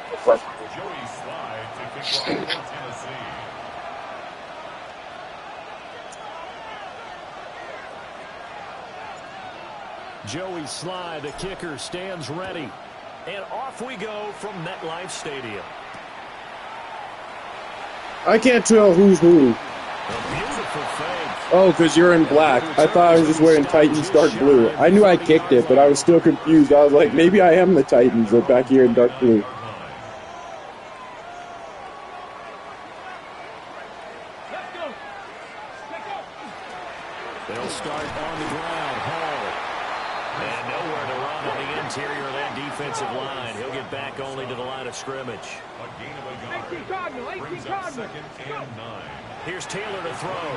Joey Slide to kick off for Tennessee. Joey Slide, the kicker, stands ready. And off we go from MetLife Stadium. I can't tell who's who. Oh, because you're in black. I thought I was just wearing Titans dark blue. I knew I kicked it, but I was still confused. I was like, maybe I am the Titans. They're back here in dark blue. They'll start on the ground. Hall. And nowhere to run on the interior of that defensive line. He'll get back only to the line of scrimmage. A gain of a yard. Brings up 2nd and 9. Here's Taylor to throw.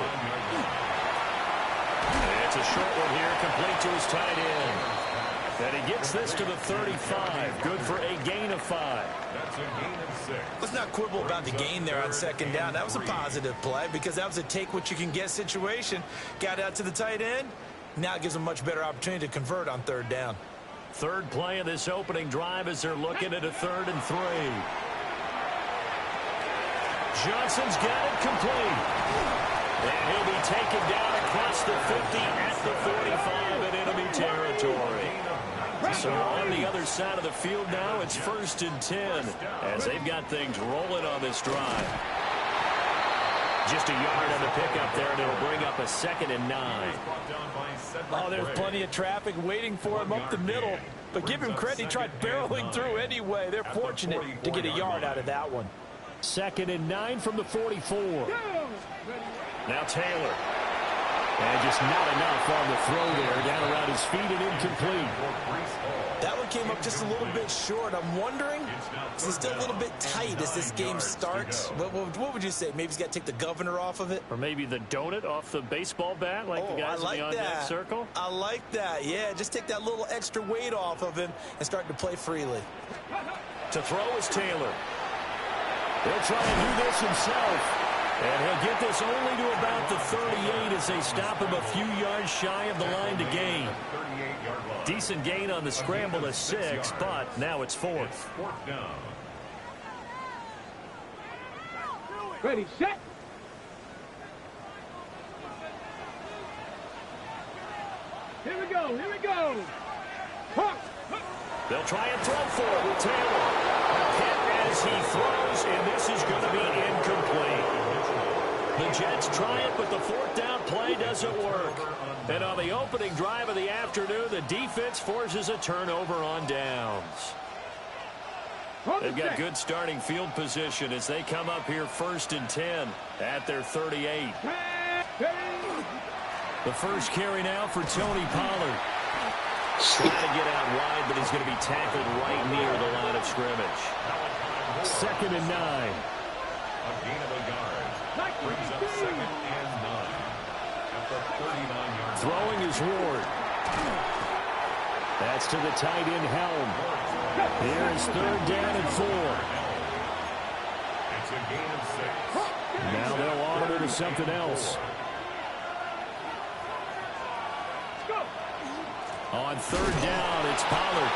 It's a short one here, complete to his tight end. And he gets this to the 35. Good for a gain of 5. That's a gain of 6. Let's not quibble about the gain there on 2nd down. That was a positive play because that was a take-what-you-can-get situation. Got out to the tight end. Now it gives them a much better opportunity to convert on 3rd down. Third play of this opening drive as they're looking at a 3rd and 3. Johnson's got it complete. And he'll be taken down across the 50 at the 45 in enemy territory. So on the other side of the field now, it's 1st and 10 as they've got things rolling on this drive. Just a yard on the pickup there, and it'll bring up a 2nd and 9. Oh, there's plenty of traffic waiting for him up the middle. But give him credit, he tried barreling through anyway. They're fortunate to get a yard out of that one. 2nd and 9 from the 44. Now Taylor. And just not enough on the throw there. Down around his feet and incomplete. That one came up just a little bit short. I'm wondering, is it still a little bit tight as this game starts? What would you say? Maybe he's got to take the governor off of it? Or maybe the donut off the baseball bat like the guys in the on-deck circle? I like that. Yeah, just take that little extra weight off of him and start to play freely. To throw is Taylor. He'll try and do this himself. And he'll get this only to about the 38 as they stop him a few yards shy of the line to gain. Decent gain on the scramble of 6, but now it's 4th. Down. Ready, set. Here we go, here we go. They'll try and throw for it with Taylor. Hit as he throws, and this is going to be incomplete. The Jets try it, but the 4th down play doesn't work. And on the opening drive of the afternoon, the defense forces a turnover on downs. They've got good starting field position as they come up here 1st and 10 at their 38. The first carry now for Tony Pollard. Trying to get out wide, but he's going to be tackled right near the line of scrimmage. 2nd and 9. A gain of a yard. Brings up 2nd and 9. At the 39-yard. Throwing is Ward. That's to the tight end Helm. Here is 3rd down and 4. It's a gain of 6. Now they'll auto to something else. On 3rd down, it's Pollard.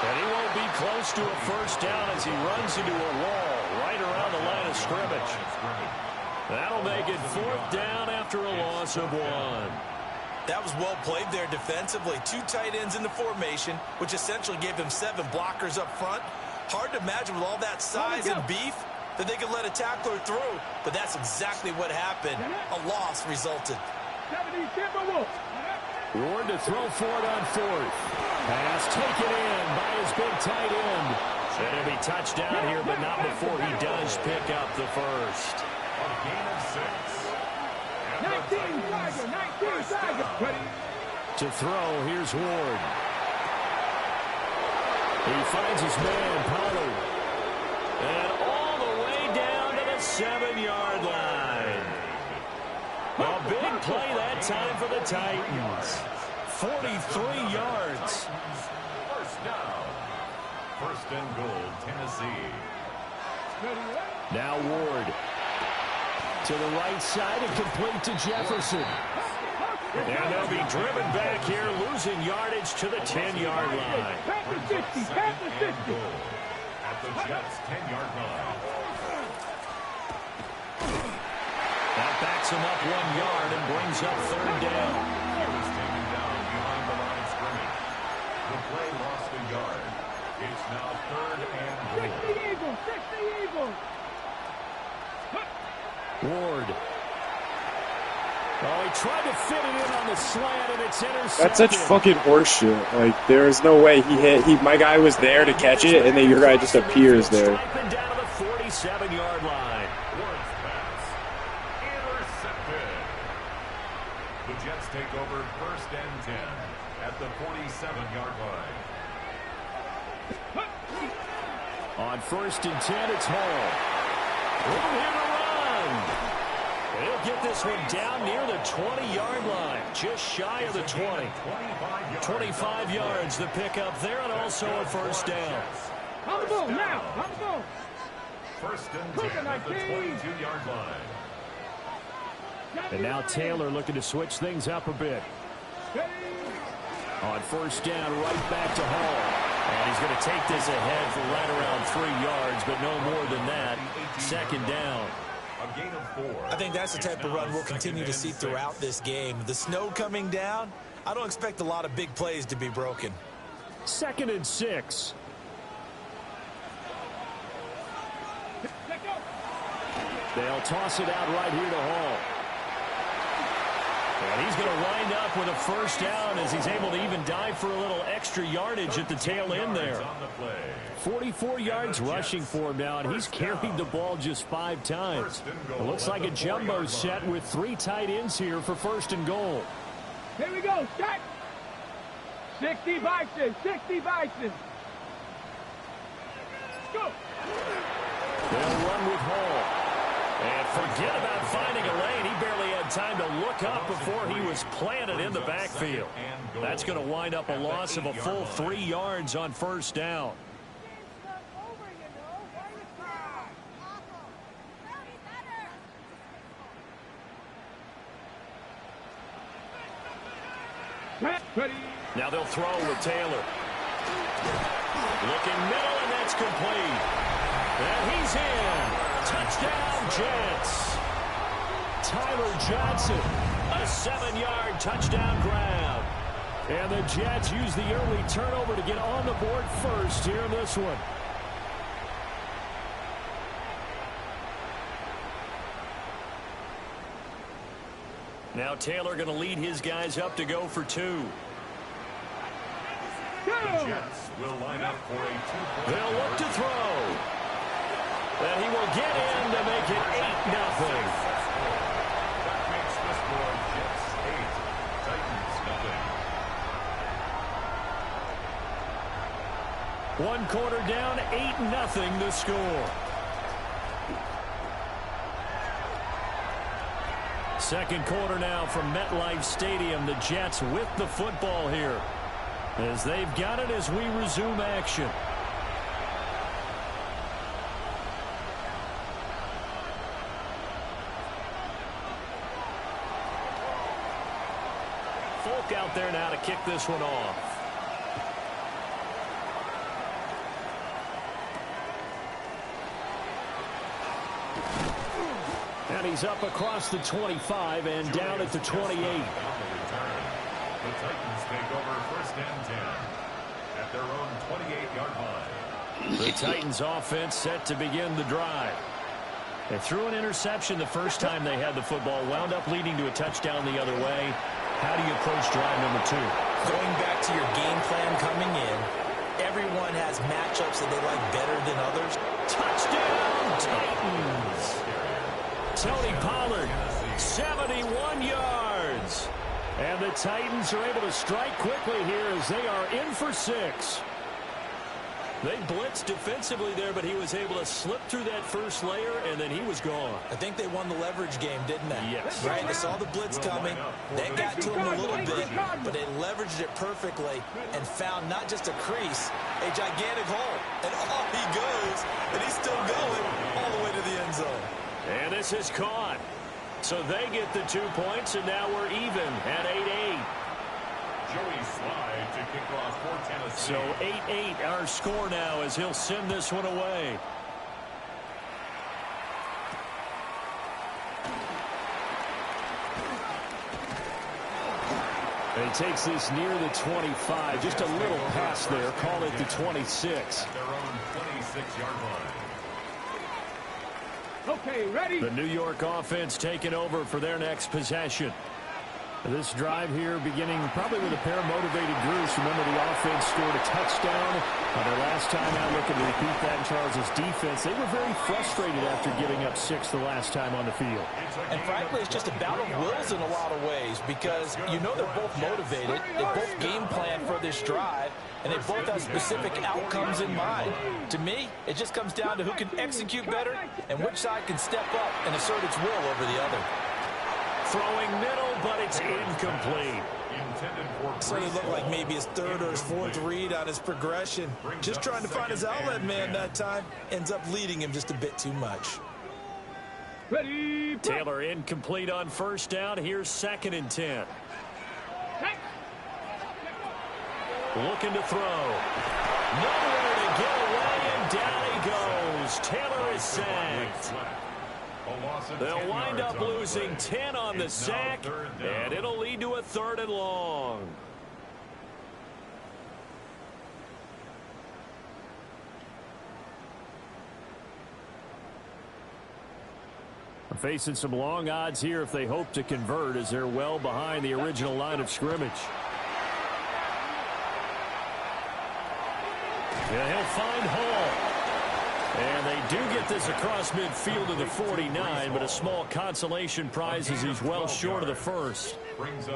And he won't be close to a 1st down as he runs into a wall right around the line of scrimmage. That'll make it 4th down after a loss of 1. That was well played there defensively. 2 tight ends in the formation, which essentially gave them 7 blockers up front. Hard to imagine with all that size and beef that they could let a tackler through, but that's exactly what happened. A loss resulted. Ward to throw for it on 4th. Pass taken in by his big tight end. And he'll be touchdown here, but not before he does pick up the 1st. A gain of 6. 19 Tiger. To throw, here's Ward. He finds his man, Pollard. And all the way down to the 7-yard line. A big play that time for the Titans. 43 yards. 1st down. 1st and goal, Tennessee. Now Ward. To the right side and complete to Jefferson. And they'll be driven back here, losing yardage to the 10-yard line. the Jets' 10-yard line. That backs him up 1 yard and brings up 3rd down. He was taken down behind the line of scrimmage. The play lost a yard. It's now 3rd and goal. 60 Eagles, 60 Eagles. Ward. Oh, he tried to fit it in on the slant, and it's intercepted. That's such fucking horseshit. Like, there is no way he hit. My guy was there to catch it, and then your guy just appears there. Striping down to the 47-yard line. Ward's pass. Intercepted. The Jets take over 1st and 10 at the 47-yard line. On 1st and 10, it's Hall. Moving him to run. He'll get this one down near the 20-yard line, just shy of the 20. 25 yards the pickup there, and also a 1st down. On the ball now, on the ball. 1st and 10 at the 22-yard line. And now Taylor looking to switch things up a bit. On 1st down, right back to Hall. And he's going to take this ahead for right around 3 yards, but no more than that. 2nd down. A gain of 4. I think that's the type of run we'll continue to see throughout this game. The snow coming down, I don't expect a lot of big plays to be broken. 2nd and 6. They'll toss it out right here to Hall. And he's going to wind up with a 1st down as he's able to even dive for a little extra yardage at the tail end there. 44 yards rushing for him now, and he's carried the ball just 5 times. It looks like a jumbo set with 3 tight ends here for 1st and goal. Here we go, set. 60 Bison, 60 Bison. Go. They'll run with Hall. And forget about finding a lane. He barely had time to look up before he was planted in the backfield. That's going to wind up a loss of a full 3 yards on 1st down. Now they'll throw with Taylor. Looking middle, and that's complete. And he's in. Touchdown, Jets. Tyler Johnson, a 7-yard touchdown grab. And the Jets use the early turnover to get on the board first here in this one. Now Taylor going to lead his guys up to go for 2. The Jets will line up for a 2-point. They'll look to throw. And he will get in to make it 8-0. That makes the score Jets 8, Titans 0. 1 quarter down, 8-0 the score. 2nd quarter now from MetLife Stadium. The Jets with the football here, as they've got it as we resume action. Folk out there now to kick this one off. And he's up across the 25 and down at the 28. The Titans take over 1st and 10 at their own 28-yard line. The Titans offense set to begin the drive. They threw an interception the first time they had the football, wound up leading to a touchdown the other way. How do you approach drive number 2? Going back to your game plan coming in, everyone has matchups that they like better than others. Touchdown, Titans! Tony Pollard, 71 yards. And the Titans are able to strike quickly here as they are in for 6. They blitzed defensively there, but he was able to slip through that first layer, and then he was gone. I think they won the leverage game, didn't they? Yes. Right? They saw the blitz coming. They got to him a little bit, but they leveraged it perfectly and found not just a crease, a gigantic hole. And off he goes, and he's still going all the way to the end zone. And this is caught. So they get the 2 points, and now we're even at 8-8. Joey Slide to kick off for Tennessee. So 8-8 our score now as he'll send this one away. And he takes this near the 25. Just a little pass there. Call it the 26. At their own 26-yard line. Okay, ready? The New York offense taking over for their next possession. This drive here beginning probably with a pair of motivated groups. Remember, the offense scored a touchdown their last time out. Looking to repeat that in Charles' defense. They were very frustrated after giving up 6 the last time on the field. And frankly, it's just a battle of wills in a lot of ways because you know they're both motivated. They both game plan for this drive, and they both have specific outcomes in mind. To me, it just comes down to who can execute better and which side can step up and assert its will over the other. Throwing middle, but it's incomplete. So it looked like maybe his third or his fourth read on his progression. Just trying to find his outlet man that time. Ends up leading him just a bit too much. Ready? Taylor incomplete on first down. Here's 2nd and 10. Looking to throw. Nowhere to get away, and down he goes. Taylor is sacked. They'll wind up losing 10 on the sack, and it'll lead to a 3rd and long. Facing some long odds here if they hope to convert, as they're well behind the original line of scrimmage. Yeah, he'll find Hall. And they do get this across midfield to the 49, but a small consolation prize as he's well short of the first.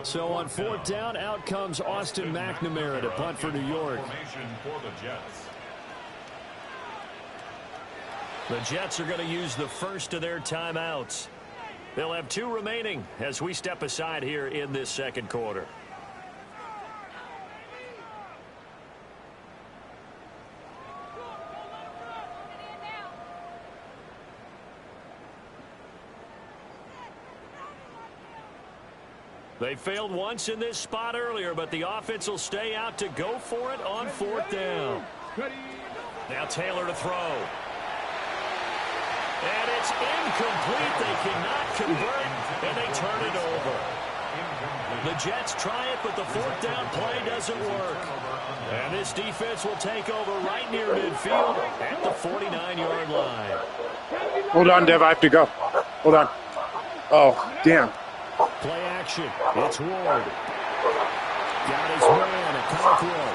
So on 4th down, out comes Austin McNamara to punt for New York. The Jets are going to use the first of their timeouts. They'll have 2 remaining as we step aside here in this 2nd quarter. They failed once in this spot earlier, but the offense will stay out to go for it on 4th down. Now Taylor to throw. And it's incomplete. They cannot convert, and they turn it over. The Jets try it, but the 4th down play doesn't work. And this defense will take over right near midfield at the 49-yard line. Hold on, Dev. I have to go. Hold on. Oh, damn. Play action. It's Ward. Got his man at Conqueror.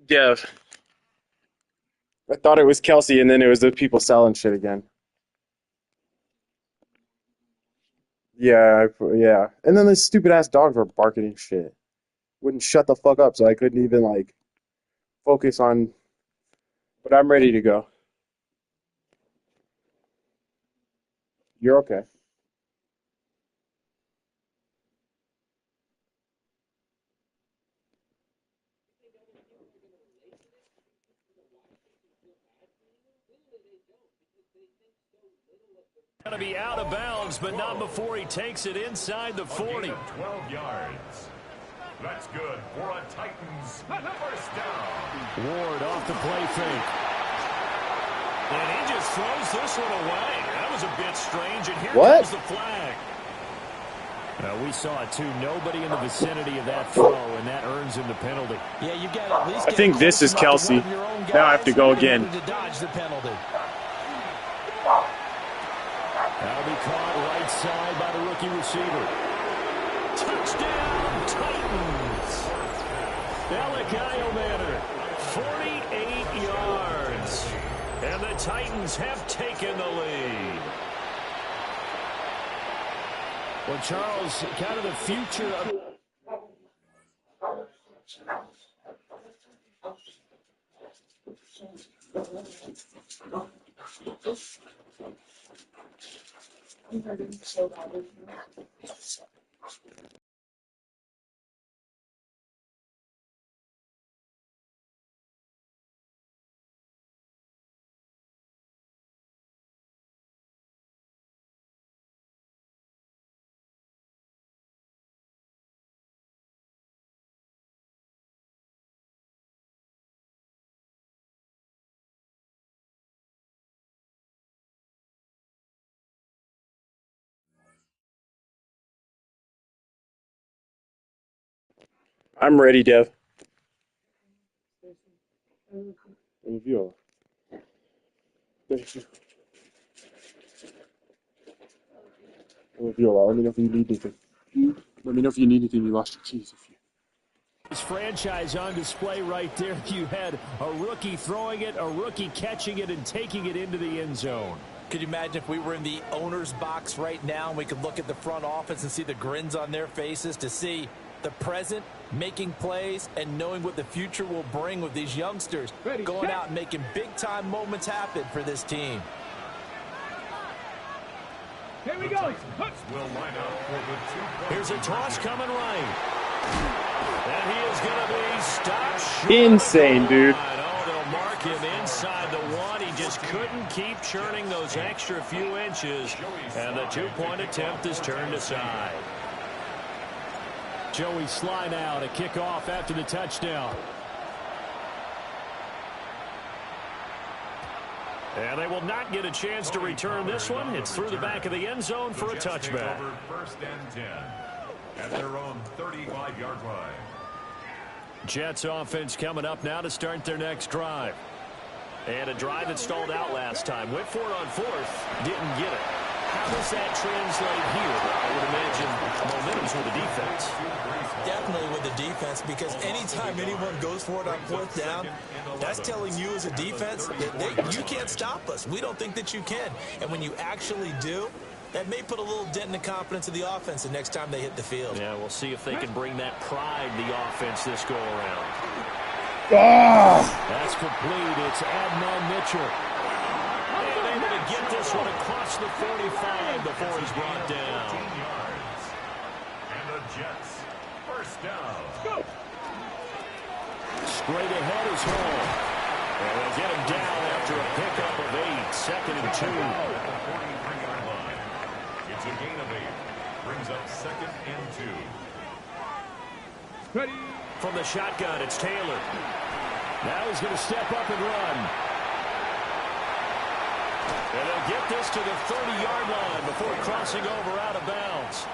Yeah. I thought it was Kelsey, and then it was the people selling shit again. Yeah. And then the stupid ass dogs were barking and shit. Wouldn't shut the fuck up, so I couldn't even like focus on. But I'm ready to go. You're okay. Going to be out of bounds, but not before he takes it inside the 40. 12 yards. That's good for a Titans first down. Ward off the play fake. And he just throws this one away. That was a bit strange, and here comes the flag. We saw it, too. Nobody in the vicinity of that throw, and that earns him the penalty. Yeah, you got at least. I think this is Kelsey. Now I have to go again. To dodge the penalty. That'll be caught right side by the rookie receiver. Touchdown, Titans. Elikayo Manor, 48 yards. And the Titans have taken the lead. Well, Charles, kind of the future of... I'm ready, Dev. Viola. Thank you. Viola, let me know if you need anything. Let me know if you need anything. You lost your keys. This franchise on display right there. You had a rookie throwing it, a rookie catching it, and taking it into the end zone. Could you imagine if we were in the owner's box right now and we could look at the front office and see the grins on their faces, to see the present making plays and knowing what the future will bring with these youngsters going out and making big-time moments happen for this team. Here we go. Here's a toss coming right. And he is going to be stopped short. Insane, dude. Oh, they'll mark him inside the one. He just couldn't keep churning those extra few inches. And the two-point attempt is turned aside. Joey Sly now to kick off after the touchdown. And they will not get a chance to return this one. It's through the back of the end zone for a touchback. First and 10 at their own 35-yard line. Jets offense coming up now to start their next drive. And a drive that stalled out last time. Went for it on fourth. Didn't get it. How does that translate here? I would imagine momentum's with the defense. Definitely with the defense, because anytime anyone goes for it on fourth down, that's telling you as a defense that you can't stop us. We don't think that you can. And when you actually do, that may put a little dent in the confidence of the offense the next time they hit the field. Yeah, we'll see if they can bring that pride to the offense this go-around. That's complete. It's Adnan Mitchell. And able to get this one across the 45 before he's brought down. And the Jets, first down. Straight ahead is Hall. And they'll get him down after a pickup of 8. Second and 2. It's a gain of 8. Brings up second and 2. Ready. From the shotgun, it's Taylor. Now he's going to step up and run. And they'll get this to the 30-yard line before crossing over out of bounds.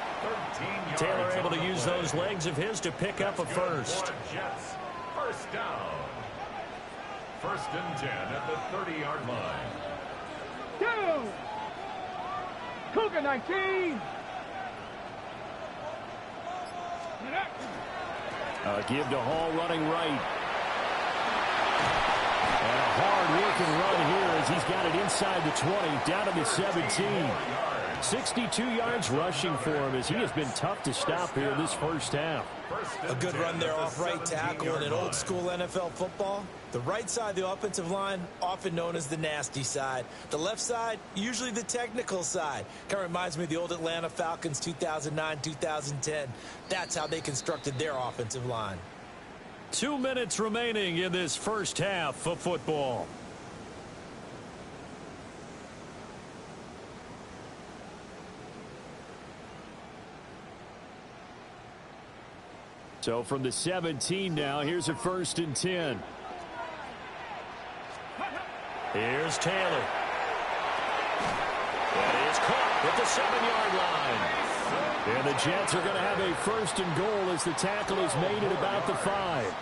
Taylor able to use those legs of his to pick up a first. Jets, first down. First and 10 at the 30-yard line. Two. Cougar 19. Give to Hall running right. And a hard-working run here as he's got it inside the 20, down to the 17. 62 yards rushing for him as he has been tough to stop here in this first half. A good run there off right tackle. In old school NFL football, the right side of the offensive line, often known as the nasty side. The left side, usually the technical side. Kind of reminds me of the old Atlanta Falcons 2009, 2010. That's how they constructed their offensive line. 2 minutes remaining in this first half of football. So from the 17 now, here's a 1st and 10. Here's Taylor. That is caught at the 7-yard line. And the Jets are going to have a 1st and goal as the tackle is made at about the 5.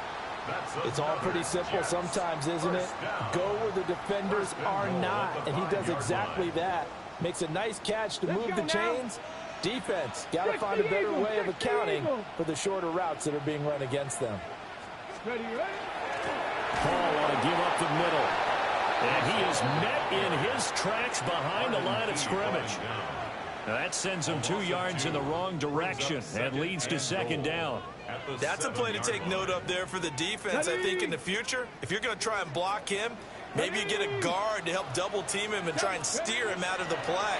It's all pretty simple sometimes, isn't it? Go where the defenders are not, and he does exactly that. Makes a nice catch to move the chains. Defense, got to find a better way of accounting for the shorter routes that are being run against them. Paul want to give up the middle. And he is met in his tracks behind the line of scrimmage. Now that sends him 2 yards in the wrong direction and leads to 2nd down. That's a play to take note of there for the defense, I think, in the future. If you're going to try and block him, maybe you get a guard to help double team him and try and steer him out of the play.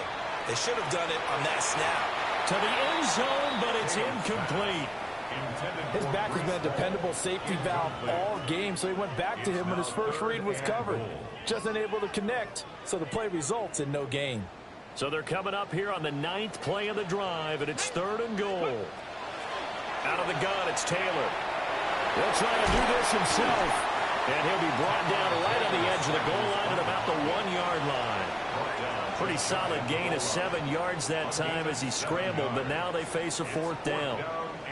They should have done it on that snap. To the end zone, but it's incomplete. His back has been a dependable safety valve all game, so he went back to him when his first read was covered. Just unable to connect, so the play results in no gain. So they're coming up here on the 9th play of the drive, and it's 3rd and goal. Out of the gun, it's Taylor. He'll try to do this himself, and he'll be brought down right on the edge of the goal line at about the 1-yard line. Pretty solid gain of 7 yards that time as he scrambled, but now they face a 4th down.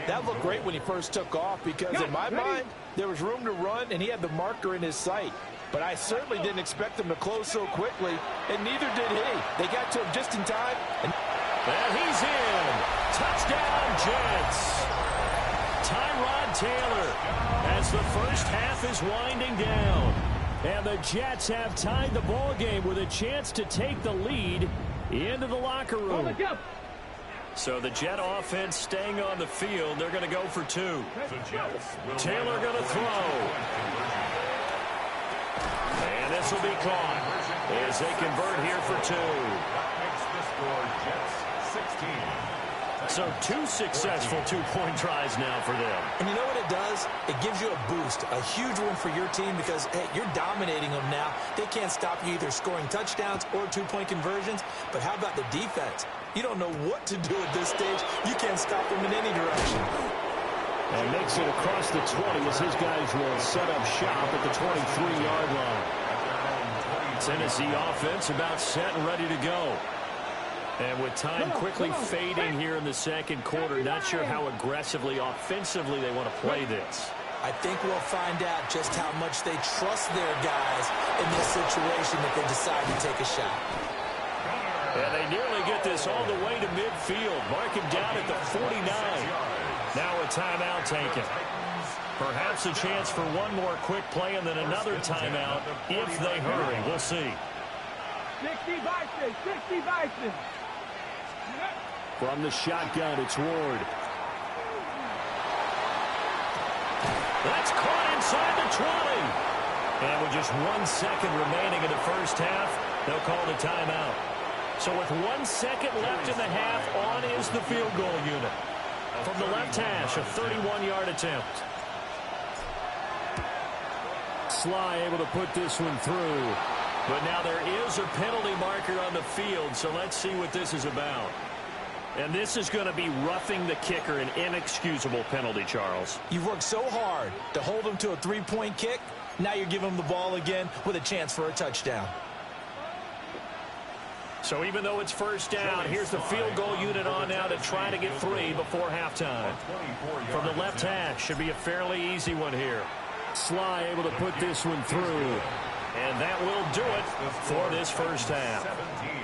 That looked great when he first took off because, in my mind, there was room to run, and he had the marker in his sight. But I certainly didn't expect him to close so quickly, and neither did he. They got to him just in time. And he's in. Touchdown, Jets. Tyrod Taylor as the first half is winding down. And the Jets have tied the ball game with a chance to take the lead into the locker room. So the Jet offense staying on the field. They're going to go for 2. Taylor going to throw. And this will be caught as they convert here for 2. That makes the score Jets 16. So 2 successful 2-point tries now for them. And you know what it does? It gives you a boost, a huge one for your team because, hey, you're dominating them now. They can't stop you either scoring touchdowns or 2-point conversions. But how about the defense? You don't know what to do at this stage. You can't stop them in any direction. And makes it across the 20 as his guys will set up shop at the 23-yard line. Tennessee offense about set and ready to go. And with time quickly fading here in the 2nd quarter, not sure how aggressively, offensively they want to play this. I think we'll find out just how much they trust their guys in this situation if they decide to take a shot. And they nearly get this all the way to midfield. Mark him down at the 49. Now a timeout taken. Perhaps a chance for one more quick play and then another timeout if they hurry. We'll see. 60 boxes, 60 boxes. From the shotgun, it's Ward. That's caught inside the 20. And with just 1 second remaining in the first half, they'll call the timeout. So with 1 second left in the half, on is the field goal unit. From the left hash, a 31-yard attempt. Sly able to put this one through. But now there is a penalty marker on the field, so let's see what this is about. And this is going to be roughing the kicker, an inexcusable penalty, Charles. You've worked so hard to hold them to a 3-point kick. Now you're giving them the ball again with a chance for a touchdown. So even though it's first down, here's the field goal unit on now to try to get 3 before halftime. From the left hash, should be a fairly easy one here. Sly able to put this one through. And that will do it for this first half. 17.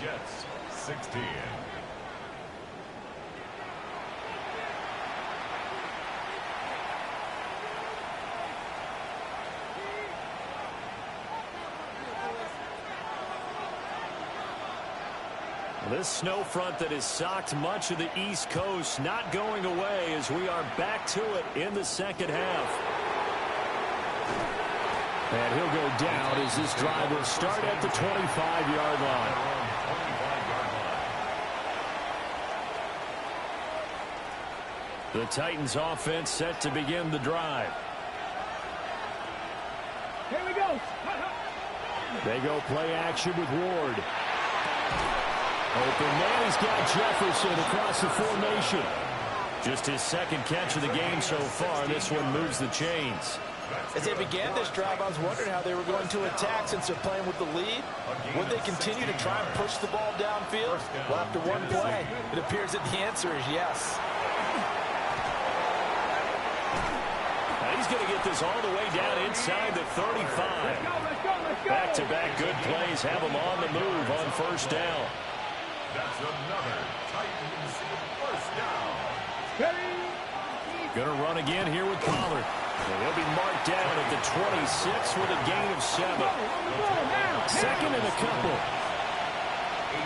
Jets 16. This snow front that has socked much of the East Coast not going away as we are back to it in the second half. And he'll go down as this drive will start at the 25-yard line. The Titans offense set to begin the drive. Here we go. They go play action with Ward. Open man, he's got Jefferson across the formation. Just his second catch of the game so far. This one moves the chains. As they began this drive, I was wondering how they were going to attack since they're playing with the lead. Would they continue to try and push the ball downfield? Well, after one play, it appears that the answer is yes. Now he's going to get this all the way down inside the 35. Back-to-back good plays have him on the move on first down. That's another Titans first down. Going to run again here with Pollard. And he'll be marked down at the 26 with a gain of 7. Second and a couple. 8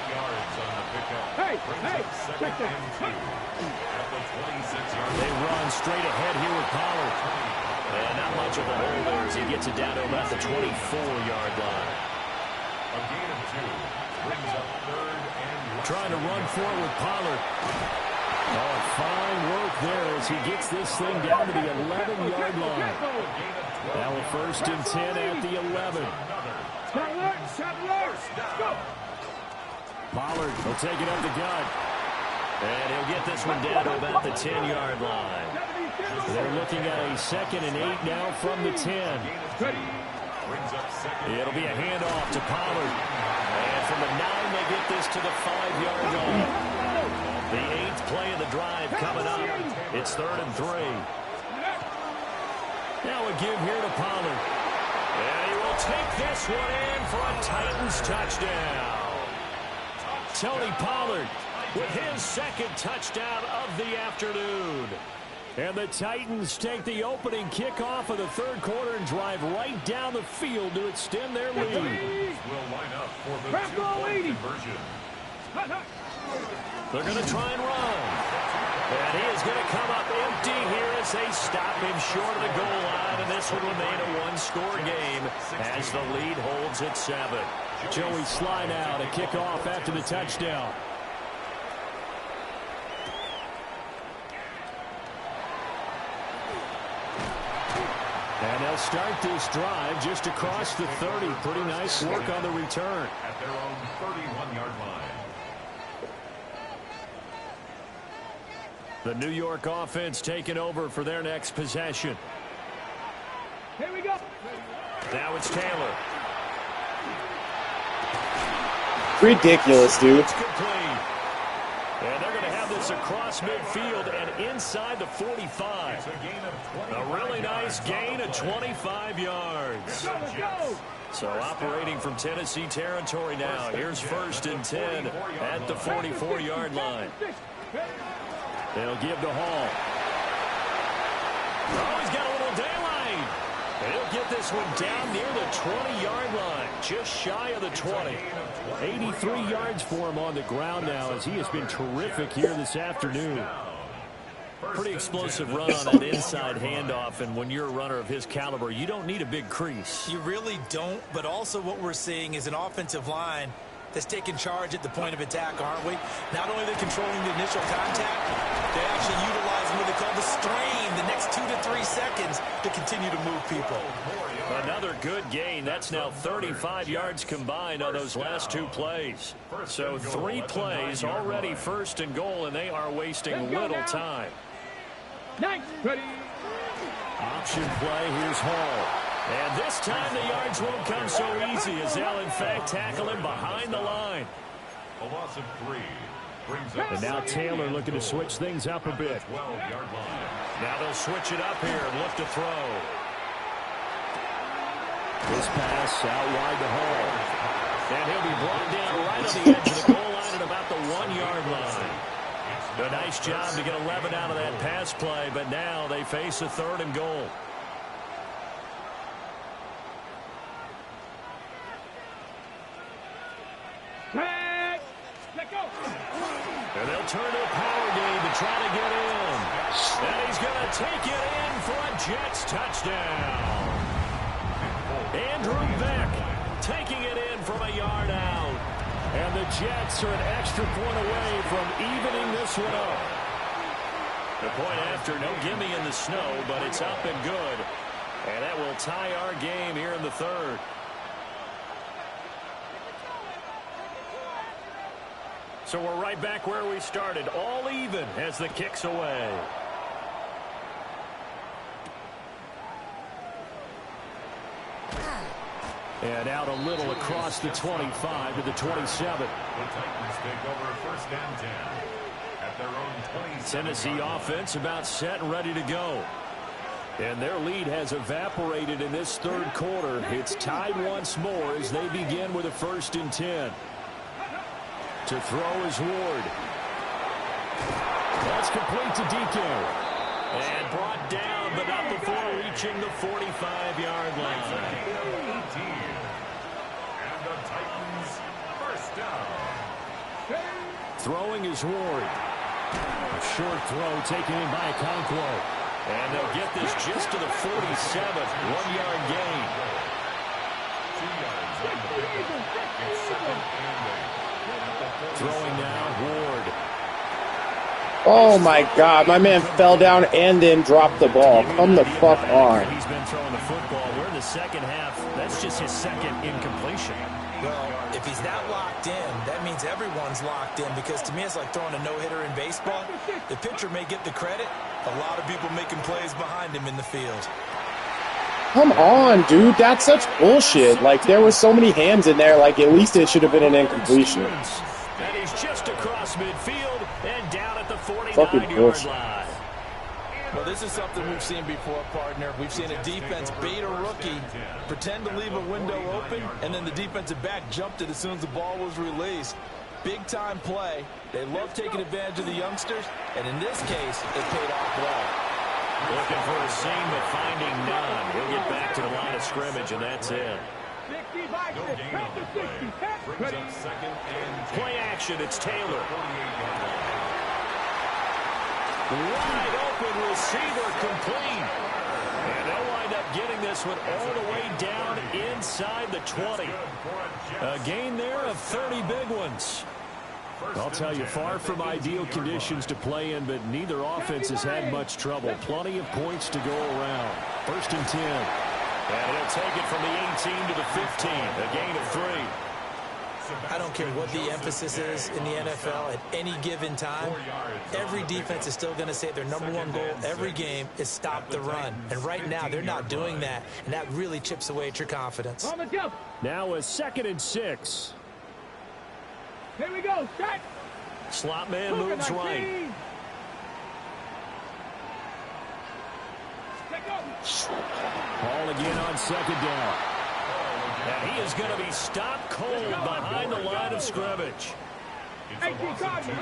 yards on the pickup. Brings up second and 2 at the 26-yard line. They run straight ahead here with Pollard. And not much of a hole there as he gets it down to about the 24-yard line. A gain of 2 brings up third and 1. Trying to run for it with Pollard. Oh, fine work there as he gets this thing down to the 11-yard line. Now a first and 10 at the 11. Pollard will take it up the gut. And he'll get this one down to about the 10-yard line. They're looking at a second and 8 now from the 10. It'll be a handoff to Pollard. And from the 9, they get this to the 5-yard line. The 8th play of the drive coming up. It's 3rd and 3. Now a give here to Pollard. And he will take this one in for a Titans touchdown. Tony Pollard with his second touchdown of the afternoon. And the Titans take the opening kickoff of the third quarter and drive right down the field to extend their lead. Will line up for the 2-point conversion. They're going to try and run. And he is going to come up empty here as they stop him short of the goal line. And this will remain a one-score game as the lead holds at 7. Joey Sly now to kick off after the touchdown. And they'll start this drive just across the 30. Pretty nice work on the return. At their own 31-yard line. The New York offense taking over for their next possession. Here we go. Now it's Taylor. Ridiculous, dude. It's complete. And they're going to have this across midfield and inside the 45. A really nice gain of 25 yards. So operating from Tennessee territory now. Here's 1st and 10 at the 44-yard line. They'll give to Hall. Oh, he's got a little daylight. And he'll get this one down near the 20-yard line, just shy of the 20. 83 yards for him on the ground now as he has been terrific here this afternoon. Pretty explosive run on that inside handoff, and when you're a runner of his caliber, you don't need a big crease. You really don't, but also what we're seeing is an offensive line that's taking charge at the point of attack, aren't we? Not only are they controlling the initial contact, they're actually utilizing what they call the strain the next 2 to 3 seconds to continue to move people. Another good gain. That's now 35 yards combined on those last 2 plays. So 3 plays already 1st and goal, and they are wasting little time. Nice. Ready. Option play. Here's Hall. And this time the yards won't come so easy as they'll, in fact, tackle him behind the line. A loss of 3 brings up. And now Taylor looking to switch things up a bit. 12-yard line. Now they'll switch it up here and look to throw. This pass out wide to Hall. And he'll be brought down right on the edge of the goal line at about the 1-yard line. A nice job to get 11 out of that pass play, but now they face a 3rd and goal. Let go. And they'll turn to a power game to try to get in. And he's going to take it in for a Jets touchdown. Andrew Beck taking it in from a yard out. And the Jets are an extra point away from evening this one up. The point after, no gimme in the snow, but it's up and good. And that will tie our game here in the third. So we're right back where we started, all even as the kick's away. And out a little across the 25 to the 27. The Titans take over first and 10 at their own 27. Tennessee offense about set and ready to go. And their lead has evaporated in this third quarter. It's tied once more as they begin with a 1st and 10. To throw is Ward. That's complete to DK. And brought down, but not before reaching the 45-yard line. And the Titans first down. Throwing is Ward. A short throw taken in by Okonkwo. And they'll get this just to the 47. 1-yard gain. 2 yards on the pickup. It's 2nd and 8. Throwing now, Ward. Oh my God, my man fell down and then dropped the ball. Come the fuck on. He's been throwing the football. We're in the second half. That's just his second incompletion. Well, if he's that locked in, that means everyone's locked in, because to me it's like throwing a no-hitter in baseball. The pitcher may get the credit. A lot of people making plays behind him in the field. Come on, dude. That's such bullshit. Like, there was so many hands in there. Like, at least it should have been an incompletion. And he's just across midfield and down at the 49-yard line. Well, this is something we've seen before, partner. We've seen a defense bait a rookie, pretend to leave a window open, and then the defensive back jumped it as soon as the ball was released. Big-time play. They love taking advantage of the youngsters, and in this case, it paid off well. Looking for a seam, but finding none. He'll get back to the line of scrimmage, and that's it. No gain on the play. Brings up 2nd and 10. Play action, it's Taylor. 48-yard line. Wide open receiver complete. And they'll wind up getting this one all the way down inside the 20. A gain there of 30 big ones. I'll tell you, far from ideal conditions to play in, but neither offense has had much trouble. Plenty of points to go around. 1st and 10. And he'll take it from the 18 to the 15. A gain of 3. I don't care what the emphasis is in the NFL at any given time. Every defense is still going to say their #1 goal every game is stop the run. And right now, they're not doing that. And that really chips away at your confidence. Now a 2nd and 6. Here we go, set. Slot man moves right. Ball again on 2nd down. And he is going to be stopped cold behind the line of scrimmage. It's a loss of 2.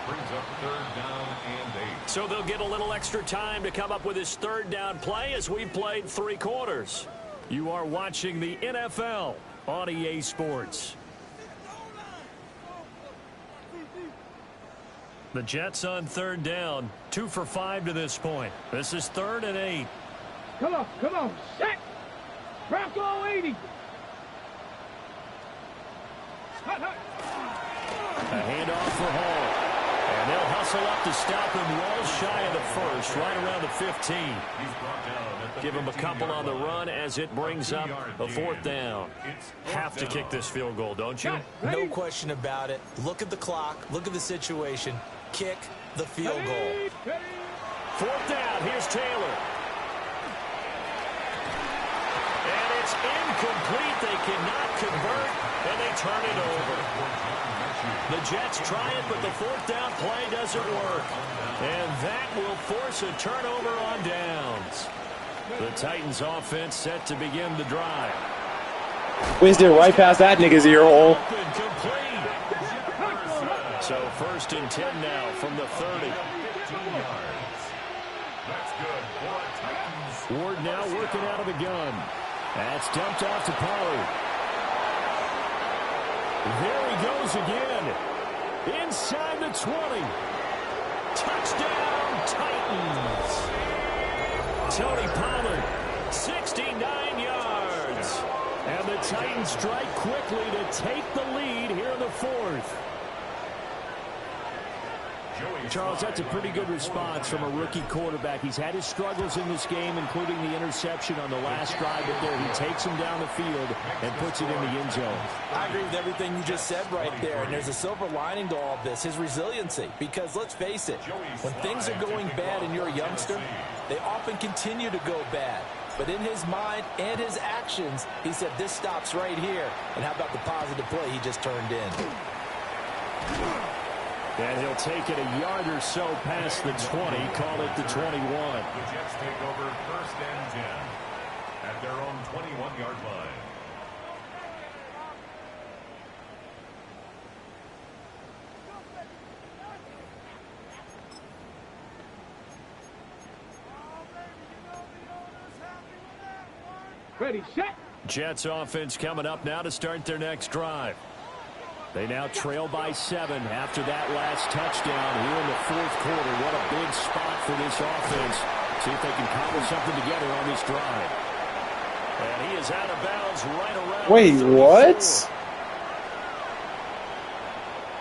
Brings up 3rd down and 8. So they'll get a little extra time to come up with his 3rd down play as we played 3 quarters. You are watching the NFL on EA Sports. The Jets on 3rd down, 2 for 5 to this point. This is 3rd and 8. Come on, set. Bronco 80. A handoff for Hall. And they'll hustle up to stop him well shy of the 1st, right around the 15. He's brought down at the Give him a couple on the run as it brings up a 4th down. Have to kick this field goal, don't you? No question about it. Look at the clock. Look at the situation. Kick the field goal. 4th down. Here's Taylor. And it's incomplete. They cannot convert, and they turn it over. The Jets try it, but the 4th down play doesn't work. And that will force a turnover on downs. The Titans offense set to begin the drive. Whizzed it right past that nigga's ear hole. So 1st and 10 now from the 30. That's good for Titans. Ward now working out of the gun. That's dumped off to Pollard. There he goes again. Inside the 20. Touchdown, Titans. Tony Pollard, 69 yards. And the Titans strike quickly to take the lead here in the fourth. Charles, that's a pretty good response from a rookie quarterback. He's had his struggles in this game, including the interception on the last drive, but there he takes him down the field and puts it in the end zone. I agree with everything you just said right there, and there's a silver lining to all of this, his resiliency. Because let's face it, when things are going bad and you're a youngster, they often continue to go bad. But in his mind and his actions, he said, this stops right here. And how about the positive play he just turned in? And he'll take it a yard or so past the 20, call it the 21. The Jets take over first and 10 at their own 21-yard line. Ready, set. Jets offense coming up now to start their next drive. They now trail by 7 after that last touchdown here in the fourth quarter. What a big spot for this offense. See if they can cobble something together on this drive. And he is out of bounds right around. Wait, 34. what?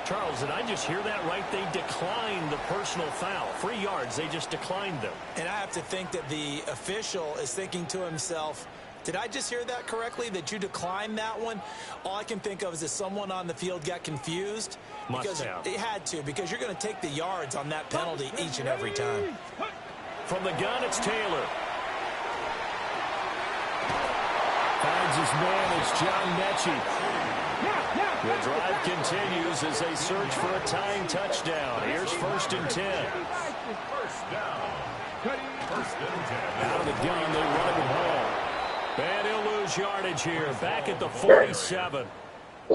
Charles, did I just hear that right? They declined the personal foul. 3 yards, they just declined them. And I have to think that the official is thinking to himself, did I just hear that correctly, that you declined that one? All I can think of is that someone on the field got confused. Must have. It had to, because you're going to take the yards on that penalty each and every time. From the gun, it's Taylor. Finds his man, it's John Mechie. The drive continues as they search for a tying touchdown. Here's first and 10. Out of the gun, they run it home. And he'll lose yardage here, back at the 47.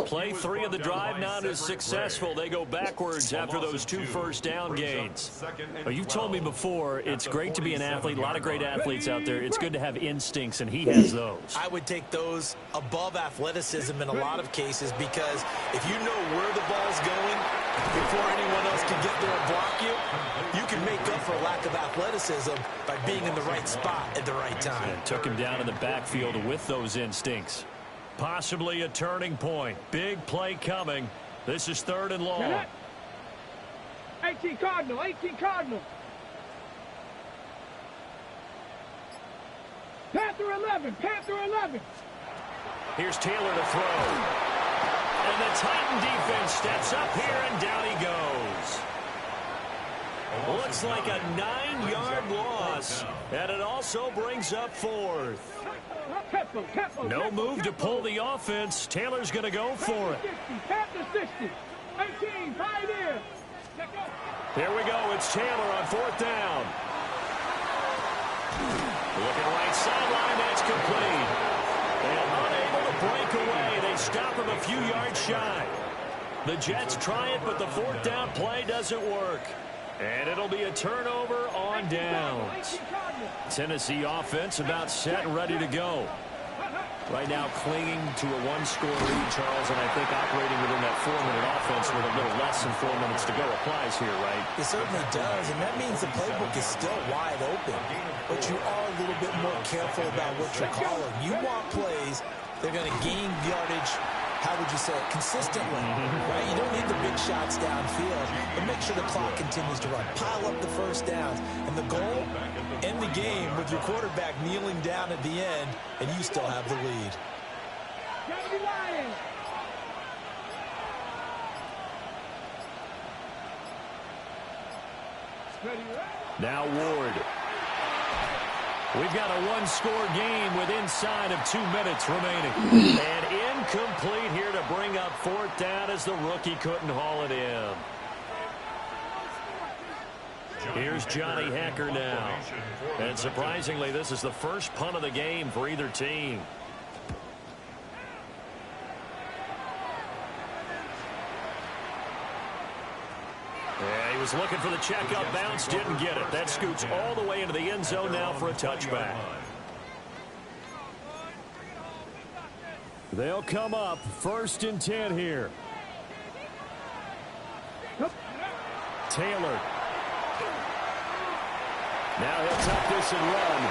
Play 3 of the drive not as successful. They go backwards after those 2 first down gains. Well, you've told me before, it's great to be an athlete. A lot of great athletes out there. It's good to have instincts, and he has those. I would take those above athleticism in a lot of cases, because if you know where the ball's going before anyone else can get there and block you, you can make up for lack of athleticism by being in the right spot at the right time. And took him down in the backfield with those instincts. Possibly a turning point. Big play coming. This is 3rd and long. 18 Cardinal, 18 Cardinal. Panther 11, Panther 11. Here's Taylor to throw. And the Titan defense steps up here, and down he goes. Looks like a 9-yard loss, and it also brings up 4th. No move to pull the offense. Taylor's going to go for it. Panther 60, 18, right here. Here we go. It's Taylor on 4th down. Looking right sideline. That's complete. And unable to break away. They stop him a few yards shy. The Jets try it, but the 4th down play doesn't work. And it'll be a turnover on downs. Tennessee offense about set and ready to go. Right now clinging to a 1-score lead, Charles, and I think operating within that 4-minute offense with a little less than 4 minutes to go applies here, right? It certainly does, and that means the playbook is still wide open. But you are a little bit more careful about what you're calling. You want plays that are going to gain yardage, how would you say it, consistently, right? You don't need the big shots downfield, but make sure the clock continues to run. Pile up the first downs. And the goal, end the game with your quarterback kneeling down at the end, and you still have the lead. Now Ward. We've got a 1-score game with inside of 2 minutes remaining. And incomplete here to bring up 4th down as the rookie couldn't haul it in. Here's Johnny Hacker now. And surprisingly, this is the first punt of the game for either team. Yeah, he was looking for the checkup bounce, didn't get it. That scoots all the way into the end zone now for a touchback. They'll come up 1st and 10 here. Taylor. Now he'll tuck this and run.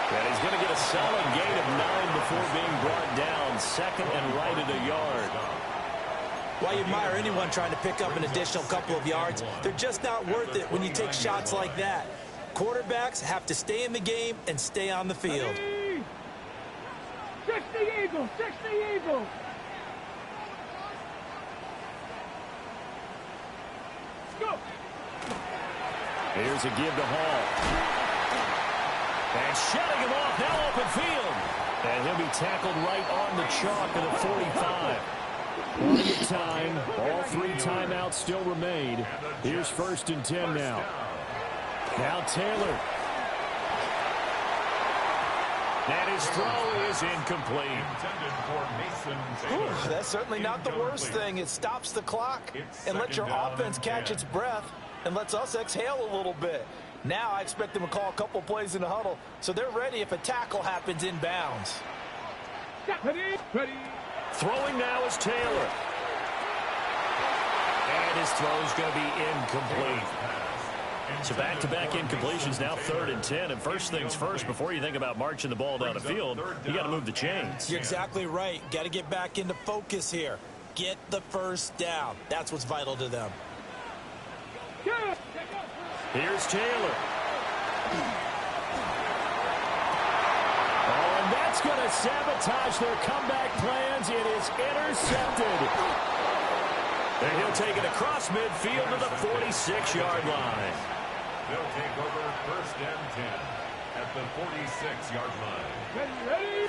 And he's going to get a solid gain of 9 before being brought down. Second and right at a yard. While you admire anyone trying to pick up an additional couple of yards, they're just not worth it when you take shots like that. Quarterbacks have to stay in the game and stay on the field. 60 Eagles, 60 Eagles. Go. Here's a give to Hall. And shutting him off, now open field. And he'll be tackled right on the chalk at the 45. Plenty of time. All 3 timeouts still remain. Here's 1st and 10 now. Now Taylor. And his throw is incomplete. Ooh, that's certainly not the worst thing. It stops the clock and lets your offense catch its breath and lets us exhale a little bit. Now I expect them to call a couple plays in the huddle so they're ready if a tackle happens inbounds. Ready, ready. Throwing now is Taylor. And his throw is going to be incomplete. So back-to-back incompletions, now 3rd and 10. And first things first, before you think about marching the ball down the field, you got to move the chains. You're exactly right. Got to get back into focus here. Get the first down. That's what's vital to them. Here's Taylor. Oh, and that's going to sabotage their comeback plans. It is intercepted. And he'll take it across midfield to the 46-yard line. They'll take over 1st and 10 at the 46-yard line. Ready.